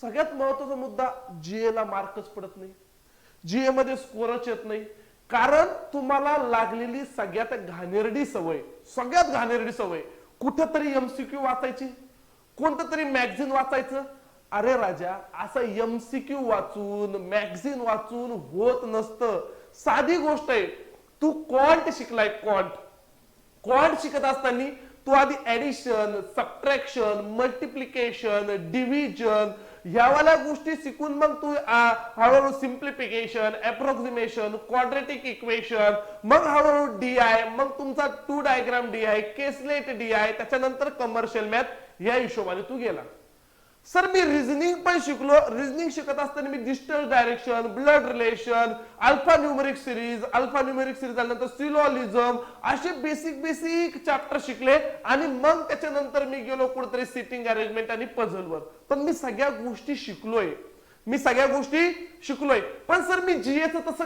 सगळ्यात महत्वाचा मुद्दा, जीए ला मार्कच पडत नाही, जीए मध्ये स्कोरच येत नाही. कारण तुम्हाला लागलेली सगळ्यात घाणेरडी सवय, सगळ्यात घाणेरडी सवय, कुठेतरी एमसीक्यू वाचायची, कोणतं तरी मॅगझिन वाचायचं. अरे राजा, असं एमसीक्यू वाचून मॅगझिन वाचून होत नसतं. साधी गोष्ट आहे, तू क्वांट शिकलाय, क्वांट शिकत असताना तू आधी ऍडिशन, सबट्रॅक्शन, मल्टिप्लिकेशन, डिव्हिजन ह्यावाल्या गोष्टी शिकून मग तू हळूहळू सिम्प्लिफिकेशन, अप्रॉक्सिमेशन, क्वाड्रेटिक इक्वेशन, मग हळूहळू डीआय, मग तुमचा two diagram DI, caselet DI, त्याच्यानंतर कमर्शियल मॅथ, या हिशोबाने तू गेला. सर मी रिझनिंग पण शिकलो. रिझनिंग शिकत असताना मी distance direction, blood relation, alpha numeric series झाल्यानंतर सिलोलिझम, असे बेसिक चॅप्टर शिकले. आणि मग त्याच्यानंतर मी गेलो कुठेतरी सिटिंग अरेंजमेंट आणि पझलवर. पण मी सगळ्या गोष्टी शिकलोय, पण सर मी जीएचं तसं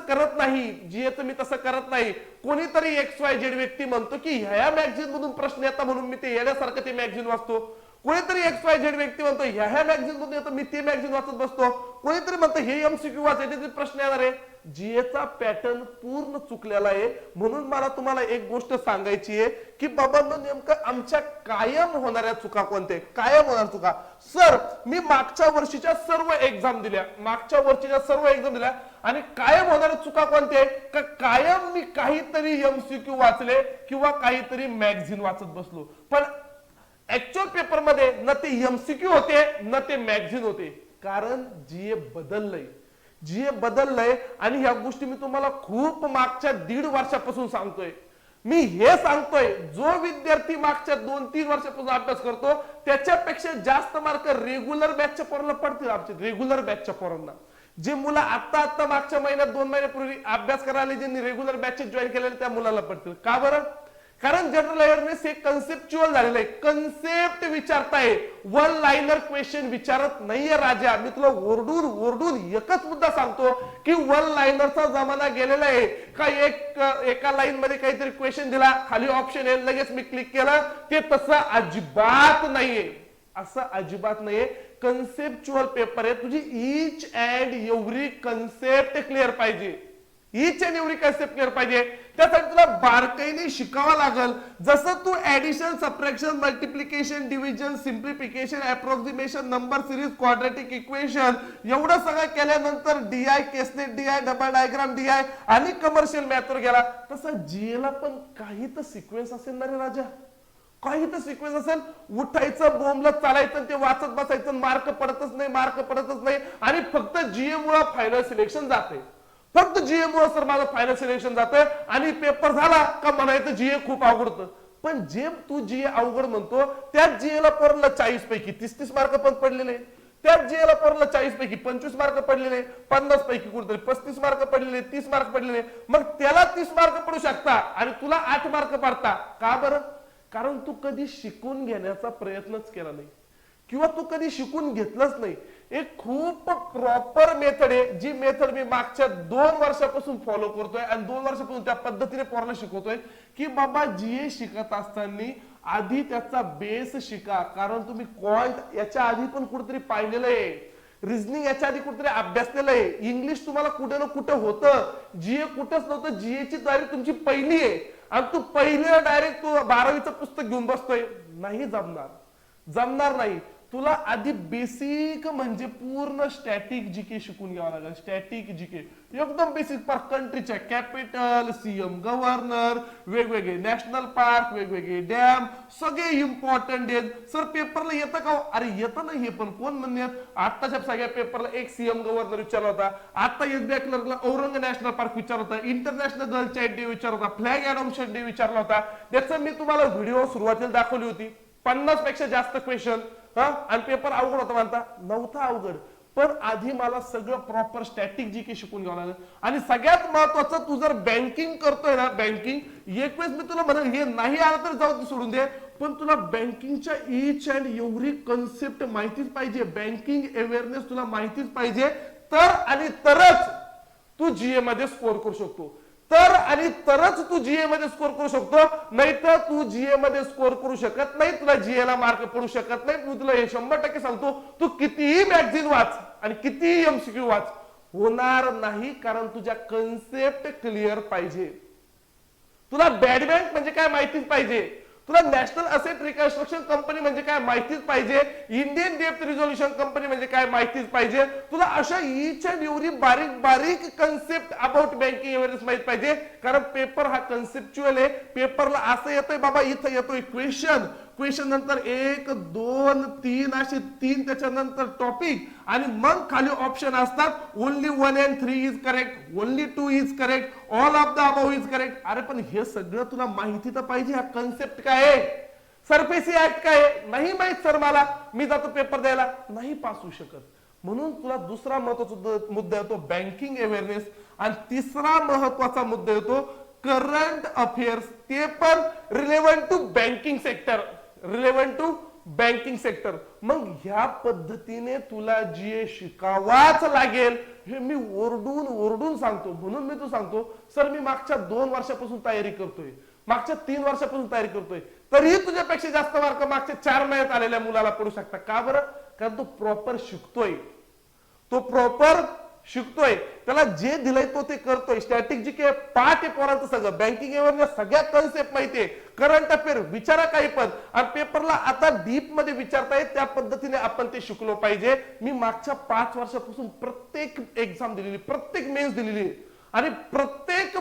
करत नाही. कोणीतरी XYZ व्यक्ती म्हणतो की ह्या मॅगझिन मधून प्रश्न येतात म्हणून मी ते येण्यासारखं ते मॅगझिन वाचतो. कोणीतरी XYZ व्यक्ती म्हणतो ह्या मॅगझिन मधून येतो, मी ते मॅगझिन वाचत बसतो. कोणीतरी म्हणतो हे एमसीक्यू वाचायचे प्रश्न येणार आहे. जीएचा पॅटर्न पूर्ण चुकलेला आहे. म्हणून मला तुम्हाला एक गोष्ट सांगायची आहे की बाबांनो, नेमकं आमच्या कायम होणाऱ्या चुका कोणत्या, कायम होणार चुका. सर मी मागच्या वर्षीच्या सर्व एक्झाम दिल्या आणि कायम होणाऱ्या चुका कोणत्या, का कायम मी काहीतरी एमसीक्यू वाचले किंवा काहीतरी मॅगझिन वाचत बसलो. पण ऍक्च्युअल पेपर मध्ये न ते एमसीक्यू होते न ते मॅगझिन होते. कारण जीए बदललंय. आणि ह्या गोष्टी मी तुम्हाला खूप मागच्या 1.5 वर्षापासून सांगतोय. मी हे सांगतोय, जो विद्यार्थी मागच्या 2-3 वर्षापासून अभ्यास करतो त्याच्यापेक्षा जास्त मार्क रेग्युलर बॅचच्या पोरांना पडतील. आमच्या रेग्युलर बॅचच्या पोरांना, जे मुलं आता मागच्या महिन्यात 2 महिन्यापूर्वी अभ्यास करायला ज्यांनी रेग्युलर बॅचेस जॉईन केलेले त्या मुलाला पडतील. का बरं? कारण जनरल अवेअरनेस हे कन्सेप्च्युअल झालेलं आहे. कन्सेप्ट विचारताय, वन लाईनर क्वेश्चन विचारत नाहीये राजा. मी तुला ओरडून एकच मुद्दा सांगतो की वन लाईनरचा जमाना गेलेला आहे. का एका लाईन मध्ये काहीतरी क्वेश्चन दिला, खाली ऑप्शन आहे, लगेच मी क्लिक केलं, ते तसं अजिबात नाहीये. कन्सेप्च्युअल पेपर आहे. तुझी each and every concept clear पाहिजे. त्यासाठी तुला बारकाईने शिकावं लागल. जसं तू addition, subtraction, multiplication, division, simplification, approximation, number series, quadratic equation एवढं सगळं केल्यानंतर DI, caselet DI, double diagram DI आणि कमर्शियल मॅथवर गेला, तसं जीएला पण काही तर सिक्वेन्स असेल ना रे राजा, काही तर सिक्वेन्स असेल. उठायचं, बोंबलत चालायचं, ते वाचत बसायचं, मार्क पडतच नाही आणि फक्त जीए मुळे फायनल सिलेक्शन जाते. फक्त जीए मुळे सर माझं फायनल सिलेक्शन जातंय आणि पेपर झाला का म्हणायचं जीए खूप अवघडतं. पण जे तू जीए अवघड म्हणतो त्याच जीएला पोरांना 40 पैकी 30 मार्क पण पडलेले, त्याच जीएला पोरांना 40 पैकी 25 मार्क पडलेले, 50 पैकी कुठेतरी 35 मार्क पडलेले, 30 मार्क पडलेले. मग त्याला 30 मार्क पडू शकता आणि तुला 8 मार्क पडता. का बरं? कारण तू कधी शिकून घेण्याचा प्रयत्नच केला नाही किंवा तू कधी शिकून घेतलंच नाही. एक खूप प्रॉपर मेथड आहे, जी मेथड मी मागच्या 2 वर्षापासून फॉलो करतोय आणि 2 वर्षापासून त्या पद्धतीने पोरांना शिकवतोय की बाबा जीए शिकत असताना आधी त्याचा बेस शिका. कारण तुम्ही क्वांट याच्या आधी पण कुठेतरी पाहिलेलं आहे, रिझनिंग याच्या आधी कुठेतरी अभ्यासलेलं आहे, इंग्लिश तुम्हाला कुठे ना कुठे होतं, जीए कुठंच नव्हतं. जीएची तयारी तुमची पहिली आहे आणि तू पहिल्या डायरेक्ट तू 12वीचं पुस्तक घेऊन बसतोय. नाही जमणार नाही. तुला आधी बेसिक म्हणजे पूर्ण स्टॅटिक जीके शिकून घ्यावं लागेल. स्टॅटिक जीके एकदम बेसिक पर कंट्रीच्या कॅपिटल, सीएम, गव्हर्नर, वेगवेगळे नॅशनल पार्क, वेगवेगळे डॅम, सगळे इम्पॉर्टंट डेज. सर पेपरला येतं का? अरे येतं ना, हे पण कोण म्हणण्यात. आताच्या सगळ्या पेपरला एक सीएम गव्हर्नर विचारला होता. आता एसबीआय क्लर्कला औरंग नॅशनल पार्क विचारला होता, इंटरनॅशनल गर्ल चाइल्ड डे विचारला होता, फ्लॅग अडॉप्शन डे विचारला होता. त्याचं मी तुम्हाला व्हिडिओ सुरुवातीला दाखवली होती. 50 पेक्षा जास्त क्वेश्चन आणि पेपर अवघड होता म्हणता. नव्हता अवघड, पण आधी मला सगळं प्रॉपर स्टॅटिक जीके शिकून घ्यावं लागलं. आणि सगळ्यात महत्वाचं, तू जर बँकिंग करतोय ना, बँकिंग एक वेळेस मी तुला म्हणेन हे नाही आलं तर जाऊ सोडून दे, पण तुला बँकिंगच्या ईच अँड एव्हरी कन्सेप्ट माहितीच पाहिजे. बँकिंग अवेअरनेस तुला माहितीच पाहिजे, तर आणि तरच तू जीए मध्ये स्कोर करू शकतो. तर आणि तरच तू जीए मध्ये स्कोर करू शकतो, नाही तर तू जीए मध्ये स्कोर करू शकत नाही. तुला जीए ला मार्क पडू शकत नाही. मी तुला हे 100% सांगतो, तू कितीही मॅगझिन वाच आणि कितीही एमसीक्यू वाच, होणार नाही. कारण तुझ्या कन्सेप्ट क्लिअर पाहिजे. तुला बॅड बँक म्हणजे काय माहितीच पाहिजे. तुला नॅशनल असेट रिकन्स्ट्रक्शन कंपनी म्हणजे काय माहितीच पाहिजे. इंडियन डेप्ट रिझोल्युशन कंपनी म्हणजे काय माहितीच पाहिजे. तुला अशा ईच अँड एव्हरी बारीक बारीक कन्सेप्ट अबाउट बँकिंग अवेअरनेस माहित पाहिजे. कारण पेपर हा कन्सेप्च्युअल आहे. पेपरला असं येतोय बाबा, इथं येतोय क्वेश्चन, क्वेश्चन नंतर 1, 2, 3 असे 3 त्याच्यानंतर टॉपिक, आणि मग खाली ऑप्शन असतात. Only 1 and 3 is correct, only 2 is correct, all of the above is correct. अरे पण हे सगळं तुला माहिती तर पाहिजे. हा कन्सेप्ट काय आहे, सरफेसी ऍक्ट काय आहे, नाही माहित सर मला, मी जातो पेपर द्यायला, नाही पास होऊ शकत. म्हणून तुला दुसरा महत्वाचा मुद्दा येतो बँकिंग अवेअरनेस, आणि तिसरा महत्वाचा मुद्दा येतो करंट अफेअर्स, ते पण relevant to banking sector, relevant to banking sector. मग ह्या पद्धतीने तुला जीए शिकावाच लागेल, हे मी ओरडून ओरडून सांगतो. म्हणून मी तू सांगतो सर मी मागच्या 2 वर्षापासून तयारी करतोय, मागच्या 3 वर्षापासून तयारी करतोय, तरीही तुझ्यापेक्षा जास्त मार्क मागच्या 4 महिन्यात आलेल्या मुलाला पडू शकता. का बरं? कारण तो प्रॉपर शिकतोय, तो प्रॉपर शिकतोय, त्याला जे दिलंय तो ते करतोय. स्टॅटिक जीके पाठ आहे पोरांचं सगळं, बँकिंग अवेअरनेस सगळ्या कन्सेप्ट माहितीये, करंट अफेअर विचारा काही पण, आणि पेपरला आता डीप मध्ये विचारता येत त्या पद्धतीने आपण ते शिकलो पाहिजे. मी मागच्या 5 वर्षापासून प्रत्येक एक्झाम दिलेली, प्रत्येक मेन्स दिलेली, आणि प्रत्येक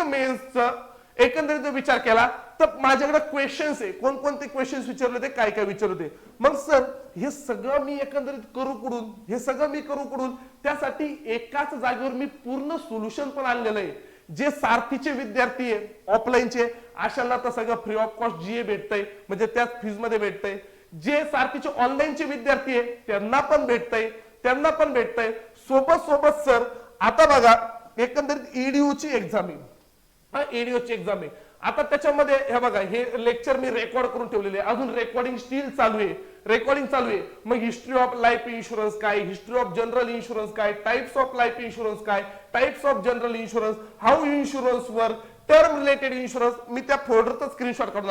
मेन्सचं एकंदरीत जर विचार केला तर माझ्याकडे क्वेश्चन्स आहे, कोणकोणते क्वेश्चन्स विचारले होते, काय काय विचारले होते. मग सर हे सगळं मी एकंदरीत करू कुठून, हे सगळं मी करू कुठून, त्यासाठी एकाच जागेवर मी पूर्ण सोल्युशन पण आणलेलं आहे. जे सारथीचे विद्यार्थी आहे ऑफलाईनचे, अशांना तर सगळं फ्री ऑफ कॉस्ट जीए भेटतंय, म्हणजे त्याच फीज मध्ये भेटतंय. जे सारथीचे ऑनलाईनचे विद्यार्थी आहे त्यांना पण भेटतंय. सोबत सर आता बघा एकंदरीत ईडीओची एक्झाम आहे, ईडीओची एक्झाम आहे. आता त्याच्यामध्ये हे बघा, हे लेक्चर मी रेकॉर्ड करून ठेवलेले, अजून रेकॉर्डिंग स्टील चालू आहे. मग हिस्ट्री ऑफ लाईफ इन्शुरन्स काय, हिस्ट्री ऑफ जनरल इन्शुरन्स काय, टाइप्स ऑफ लाईफ इन्शुरन्स काय, types of general insurance, how insurance work, term related insurance. मी त्या फोल्डरचा स्क्रीनशॉट काढून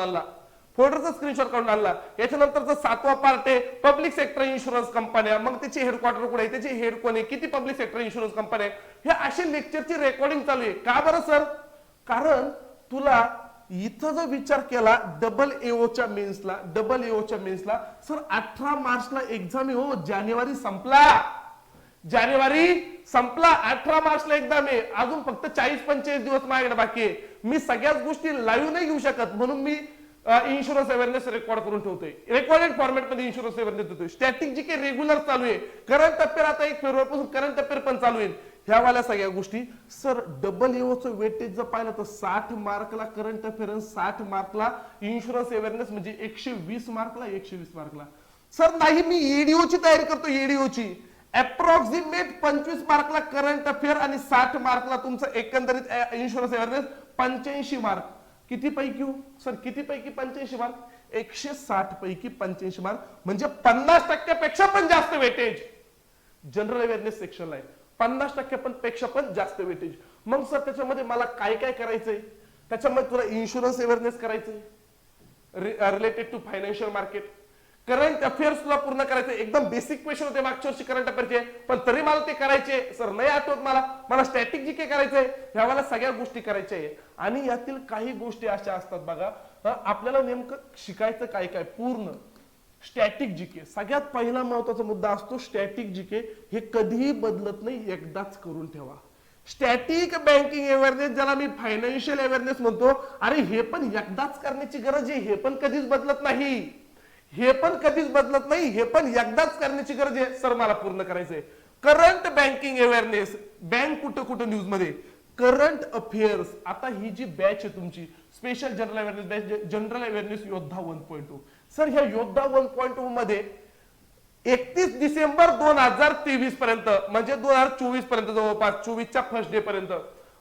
आणला. याच्यानंतरचा 7वा पार्ट आहे पब्लिक सेक्टर इन्शुरन्स कंपन्या, मग त्याचे हेडक्वार्टर कुठे आहे, त्याचे हेड कोण आहे, किती पब्लिक सेक्टर इन्शुरन्स कंपन्या, हे असे लेक्चरची रेकॉर्डिंग चालू आहे. का बरं सर? कारण तुला इथं जर विचार केला डबल एओच्या मेन्सला सर 18 मार्चला एक्झाम आहे हो, जानेवारी संपला, 18 मार्चला एक्झाम आहे, अजून फक्त 40-45 दिवस माझ्याकडे बाकी आहे. मी सगळ्याच गोष्टी लाईव्ह नाही घेऊ शकत, म्हणून मी इन्शुरन्स अवेअरनेस रेकॉर्ड करून ठेवतोय, रेकॉर्डेड फॉर्मॅट मध्ये इन्शुरन्स अवेअरनेस देतोय. स्टॅटिक जीके रेग्युलर चालू आहे, करंट अफेअर आता 1 फेब्रुवारीपासून करंट अफेअर पण चालू आहे. ह्या वाल्या सगळ्या गोष्टी सर डबल एओचं वेटेज जर पाहिलं तर 60 मार्कला करंट अफेअर, 60 मार्कला इन्शुरन्स अवेअरनेस, म्हणजे 120 मार्कला. सर नाही, मी ईडीओची तयारी करतो, ईडीओची अप्रॉक्सिमेट 25 मार्कला करंट अफेअर आणि 60 मार्कला तुमचं एकंदरीत इन्शुरन्स अवेअरनेस. 85 मार्क किती पैकी हो सर, किती पैकी 85 मार्क, 160 पैकी 85 मार्क, म्हणजे 50% पेक्षा पण जास्त वेटेज जनरल अवेअरनेस सेक्शनला आहे, 50% पेक्षा पण जास्त वेटेज. मग सर त्याच्यामध्ये मला काय काय करायचंय, त्याच्यामध्ये तुला इन्शुरन्स अवेअरनेस करायचंय, related to financial market, current affairs तुला पूर्ण करायचे. एकदम बेसिक क्वेश्चन होते मागच्या वर्षी करंट अफेअरचे, पण तरी मला ते करायचे सर, नाही आठवत मला स्टॅटिक जीके करायचंय, ह्या सगळ्या गोष्टी करायच्या आहे. आणि यातील काही गोष्टी अशा असतात बघा, आपल्याला नेमकं शिकायचं काय काय पूर्ण, स्टॅटिक जीके सगळ्यात पहिला महत्वाचा मुद्दा असतो. स्टॅटिक जीके हे कधीही बदलत नाही, एकदाच करून ठेवा. स्टॅटिक बँकिंग अवेअरनेस, ज्याला मी फायनान्शियल अवेअरनेस म्हणतो, अरे हे पण एकदाच करण्याची गरज आहे, हे पण कधीच बदलत नाही, हे पण कधीच बदलत नाही, हे पण एकदाच करण्याची गरज आहे. सर मला पूर्ण करायचंय. करंट बँकिंग अवेअरनेस, बँक कुठं कुठं न्यूज मध्ये, करंट अफेअर्स. आता ही जी बॅच आहे तुमची special general awareness batch, general awareness योद्धा 1.0. सर ह्या योद्धा 1.0 मध्ये 31 डिसेंबर 2023 पर्यंत, म्हणजे 2024 पर्यंत, जवळपास 24च्या फर्स्ट डे पर्यंत,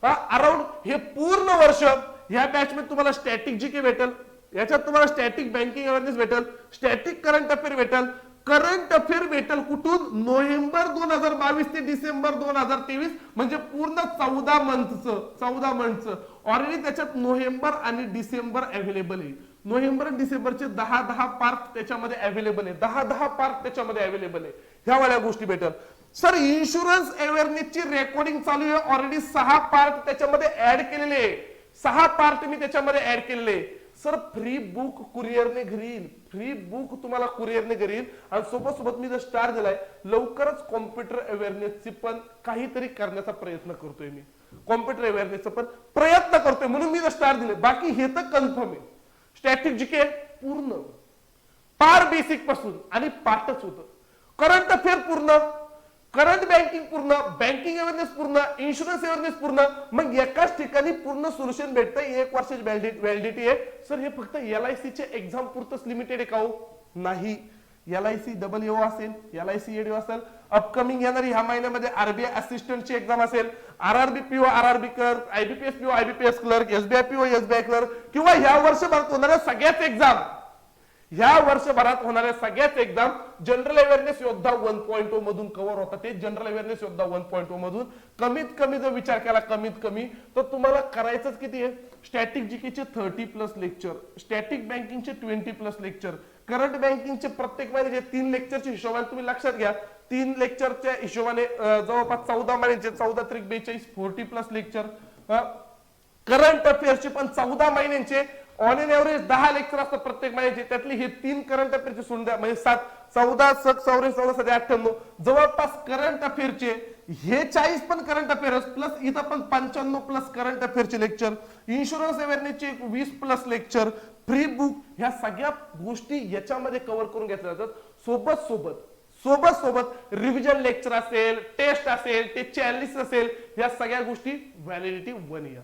अराउंड हे पूर्ण वर्ष ह्या बॅच मध्ये तुम्हाला स्टॅटिक जीके भेटेल, याच्यात तुम्हाला स्टॅटिक बँकिंग अवेअरनेस भेटेल, स्टॅटिक करंट अफेअर भेटेल. करंट अफेअर भेटेल कुठून? नोव्हेंबर 2022 ते डिसेंबर 2023, म्हणजे पूर्ण 14 मंथचं ऑलरेडी त्याच्यात नोव्हेंबर आणि डिसेंबर अवेलेबल आहे. नोव्हेंबर आणि डिसेंबरचे 10 पार्ट त्याच्यामध्ये अवेलेबल आहे, 10 पार्ट त्याच्यामध्ये अवेलेबल आहे. ह्या वाल्या गोष्टी भेटेल. सर इन्शुरन्स अवेअरनेसची रेकॉर्डिंग चालू आहे, ऑलरेडी 6 पार्ट त्याच्यामध्ये ऍड केलेले आहे, 6 पार्ट मी त्याच्यामध्ये ऍड केलेले. सर फ्री बुक कुरिअरने घरी येईल, फ्री बुक तुम्हाला कुरिअरने घरी येईल. आणि सोबत मी जर स्टार दिलाय, लवकरच कॉम्प्युटर अवेअरनेसची पण काहीतरी करण्याचा प्रयत्न करतोय मी, कॉम्प्युटर अवेअरनेसचा पण प्रयत्न करतोय, म्हणून मी जर स्टार दिले. बाकी हे तर कन्फर्म आहे. स्टॅटिक जीके पूर्ण पार बेसिक पासून आणि पाठच होतं. करंट अफेअर पूर्ण, करंट बँकिंग पूर्ण, बँकिंग अवेअरनेस पूर्ण, इन्शुरन्स अवेअरनेस पूर्ण. मग एकाच ठिकाणी पूर्ण सोल्युशन भेटतं. 1 वर्षाची व्हॅलिडिटी आहे. सर हे फक्त LIC चे एक्झाम पुरतच लिमिटेड आहे का हो? नाही. LIC EO असेल, LIC EDO असेल, अपकमिंग येणारी ह्या महिन्यामध्ये RBI असिस्टंटची एक्झाम असेल, RRB PO RRB clerk, IBPS PO IBPS clerk, SBI PO SBI clerk, किंवा ह्या वर्षभरात होणाऱ्या सगळ्याच एक्झाम, ह्या वर्षभरात होणाऱ्या सगळ्याच एक्झाम जनरल अवेअरनेस योद्धा 1.0 मधून कव्हर होतात. ते जनरल अवेअरनेस योद्धा 1.0 मधून कमीत कमी जर विचार केला, कमीत कमी तर तुम्हाला करायचंच किती आहे? स्टॅटिक जीकेचे 30+ लेक्चर, स्टॅटिक बँकिंगचे 20+ लेक्चर, करंट बँकिंगचे प्रत्येक महिन्याचे 3 लेक्चरच्या हिशोबाने तुम्ही लक्षात घ्या, 3 लेक्चरच्या हिशोबाने जवळपास 14 महिन्याचे 14 त्रिक 42 40+ लेक्चर. करंट अफेअर्सचे पण 14 महिन्यांचे ऑन एन एव्हरेज 10 लेक्चर असतात प्रत्येक महिन्याचे. त्यातले हे 3 करंट अफेअरचे सोडून द्या, म्हणजे 7 14 14 14 58 जवळपास करंट अफेअरचे हे 40 पण करंट अफेअर्स प्लस इथं पण 95+ करंट अफेअरचे लेक्चर, इन्शुरन्स अवेअरनेसचे 20+ लेक्चर, फ्री बुक, ह्या सगळ्या गोष्टी याच्यामध्ये कव्हर करून घेतल्या जातात. सोबत रिव्हिजन लेक्चर असेल, टेस्ट असेल, टेस्टचे अनालिसिस असेल, या सगळ्या गोष्टी व्हॅलिडिटी 1 इयर,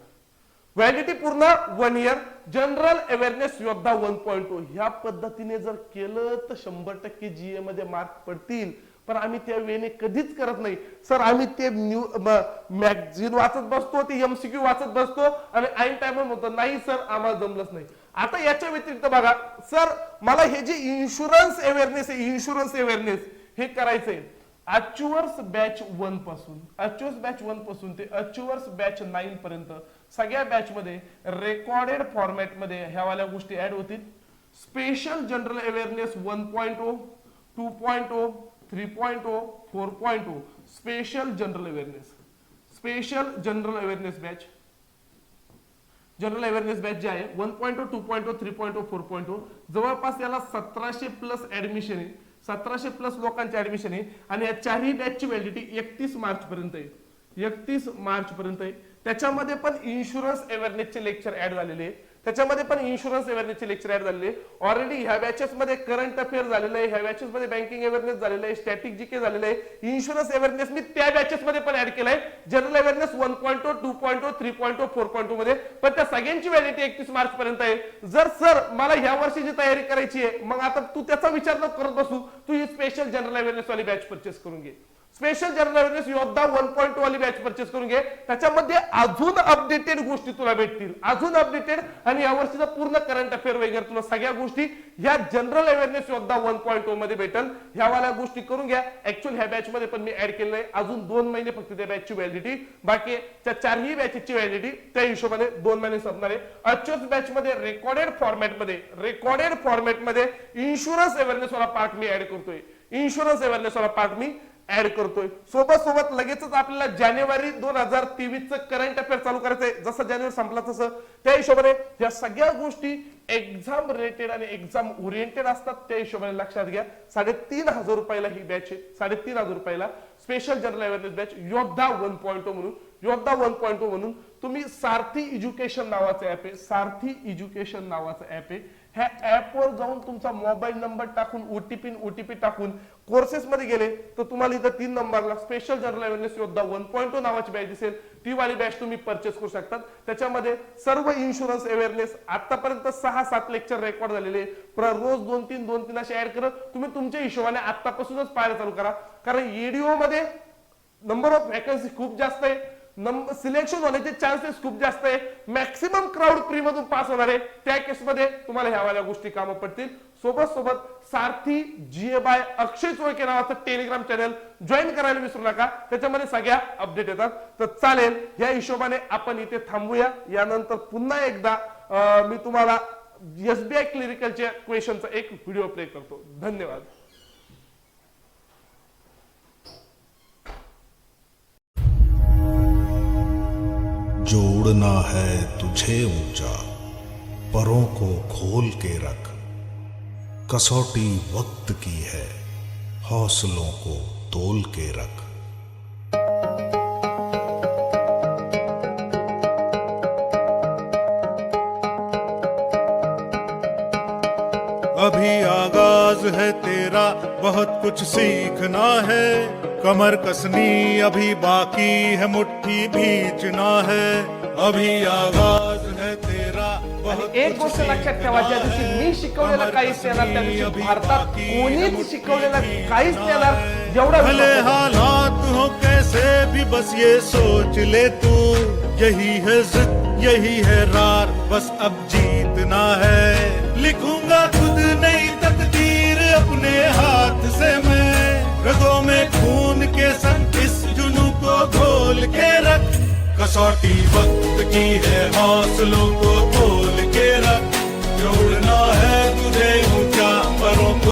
व्हॅलिडिटी पूर्ण 1 इयर. जनरल अवेअरनेस योद्धा 1.0 ह्या पद्धतीने जर केलं तर 100% GA मध्ये मार्क पडतील. पण आम्ही त्या वेळेने कधीच करत नाही सर. आम्ही ते मॅगझिन वाचत बसतो, ते MCQ वाचत बसतो आणि ऐन टाइमवर म्हणतो नाही सर आम्हाला जमलंच नाही. आता याच्या व्यतिरिक्त बघा सर, मला हे जे इन्शुरन्स अवेअरनेस आहे, इन्शुरन्स अवेअरनेस हे करायचंय अच्युअर्स बॅच 1 पासून, अच्युअर्स बॅच 1 पासून ते अच्युअर्स बॅच 9 पर्यंत सगळ्या बॅच मध्ये रेकॉर्डेड फॉर्मॅट मध्ये ह्या वाल्या गोष्टी ऍड होतील. Special general awareness 1.0, 2.0, 3.0, 4.0 special general awareness, special general awareness batch, general awareness batch जे आहे 1.0, 2.0, 3.0, 4.0 जवळपास याला 1700+ ऍडमिशन आहे, 1700+ लोकांचे ऍडमिशन आहे. आणि या चारही बॅचची व्हॅलिडिटी 31 मार्च पर्यंत आहे, 31 मार्च पर्यंत आहे. त्याच्यामध्ये पण इन्शुरन्स अवेअरनेसचे लेक्चर ऍड झालेले आहे, त्याच्यामध्ये पण इन्शुरन्स अवेअरनेसचे लेक्चर ऍड झालेले. ऑलरेडी ह्या बॅचेस मध्ये करंट अफेअर झालेलं आहे, ह्या बॅचेस मध्ये बँकिंग अवेअरनेस झालेलं आहे, स्टॅटिक जीके झालेलं आहे, इन्शुरन्स अवेअरनेस मी त्या बॅचेस मध्ये पण ऍड केलंय. जनरल अवेअरनेस 1.0, 2.0, 3.0, 4.0 मध्ये, पण त्या सगळ्यांची व्हॅलिडिटी 31 मार्च पर्यंत आहे. जर सर मला ह्या वर्षीची तयारी करायची आहे, मग आता तू त्याचा विचार न करत बसू, तू ही स्पेशल जनरल अवेअरनेस वाली बॅच परचेस करून घे. स्पेशल जनरल अवेअरनेस योद्धा 1.0 वाली बॅच परचेस करून घे. त्याच्यामध्ये अजून अपडेटेड गोष्टी तुला भेटतील, अजून अपडेटेड, आणि यावर्षीचा पूर्ण करंट अफेअर वगैरे तुला सगळ्या गोष्टी ह्या जनरल अवेअरनेस योद्धा 1.0 मध्ये भेटेल. ह्या वाल्या गोष्टी करून घ्या. ऍक्च्युअली ह्या बॅच मध्ये पण मी ऍड केलेलं आहे, अजून 2 महिने फक्त त्या बॅचची व्हॅलिडिटी, बाकी त्या चारही बॅचेसची व्हॅलिडिटी त्या हिशोबाने 2 महिने संपणार आहे. आजच्याच बॅच मध्ये रेकॉर्डेड फॉर्मॅट मध्ये इन्शुरन्स अवेअरनेस वाला पार्ट मी ऍड करतोय, इन्शुरन्स अवेअरनेस वाला पार्ट मी ऍड करतोय. सोबत लगेचच आपल्याला जानेवारी 2023 चं करंट अफेअर चालू करायचंय. जसं जानेवारी संपला तसं त्या हिशोबाने या सगळ्या गोष्टी एक्झाम रिलेटेड आणि एक्झाम ओरिएंटेड असतात. त्या हिशोबाने लक्षात घ्या. 3,500 रुपयाला ही बॅच आहे. 3,500 रुपयाला स्पेशल जनरल अवेअरनेस बॅच योद्धा 1.0 म्हणून. योद्धा 1.0 म्हणून तुम्ही सारथी एज्युकेशन नावाचं ऍप आहे. सारथी एज्युकेशन नावाचं ऍप आहे. ह्या ऍपवर जाऊन तुमचा मोबाईल नंबर टाकून ओटीपी टाकून कोर्सेस मध्ये गेले तर तुम्हाला इथं 3 नंबरला स्पेशल जनरल अवेअरनेस योद्धा 1.0 नावाची बॅच दिसेल. ती वाली बॅच तुम्ही परचेस करू शकता. त्याच्यामध्ये सर्व इन्शुरन्स अवेअरनेस आतापर्यंत 6-7 लेक्चर रेकॉर्ड झालेले, रोज 2-3 असे ऍड करत तुम्ही तुमच्या हिशोबाने आतापासूनच पाहायला चालू करा. कारण EDO मध्ये नंबर ऑफ वॅकन्सी खूप जास्त आहे. सिलेक्शन होण्याचे चान्सेस खूप जास्त आहे. मॅक्सिमम क्राऊड प्री मधून पास होणार आहे. त्या केसमध्ये तुम्हाला ह्या वाल्या गोष्टी कामं पडतील. सोबत सारथी GA बाय अक्षय चोळके नावाचं टेलिग्राम चॅनल जॉईन करायला विसरू नका. त्याच्यामध्ये सगळ्या अपडेट येतात. तर चालेल, या हिशोबाने आपण इथे थांबूया. यानंतर पुन्हा एकदा मी तुम्हाला SBI क्लिनिकलच्या क्वेश्चनचा एक व्हिडिओ प्ले करतो. धन्यवाद. जोड़ना है तुझे ऊंचा, परों को खोल के रख, कसौटी वक्त की है, हौसलों को तोल के रख. अभी आगाज है तेरा, बहुत कुछ सीखना है. कमर कसनी अभी बाकी है, मुट्ठी भींचना है. अभी आगाज है तेरा, बहुत एक गोष्ट लक्षात ठेवा, ज्या दिवशी मी शिकवलेलं काहीच येणार त्या दिवशी भारतात कोणीच शिकवलेलं काहीच येणार. जेवढा भले हालात हो कैसे भी, बस ये सोच ले तू. यही है जिद, यही है रार, बस अब जीतना है. लिखूंगा खुद नई तकदीर अपने हाथ से मैं. रगों में खून के संग इस जुनू को घोल के रख. कसौटी वक्त की है, हौसलों को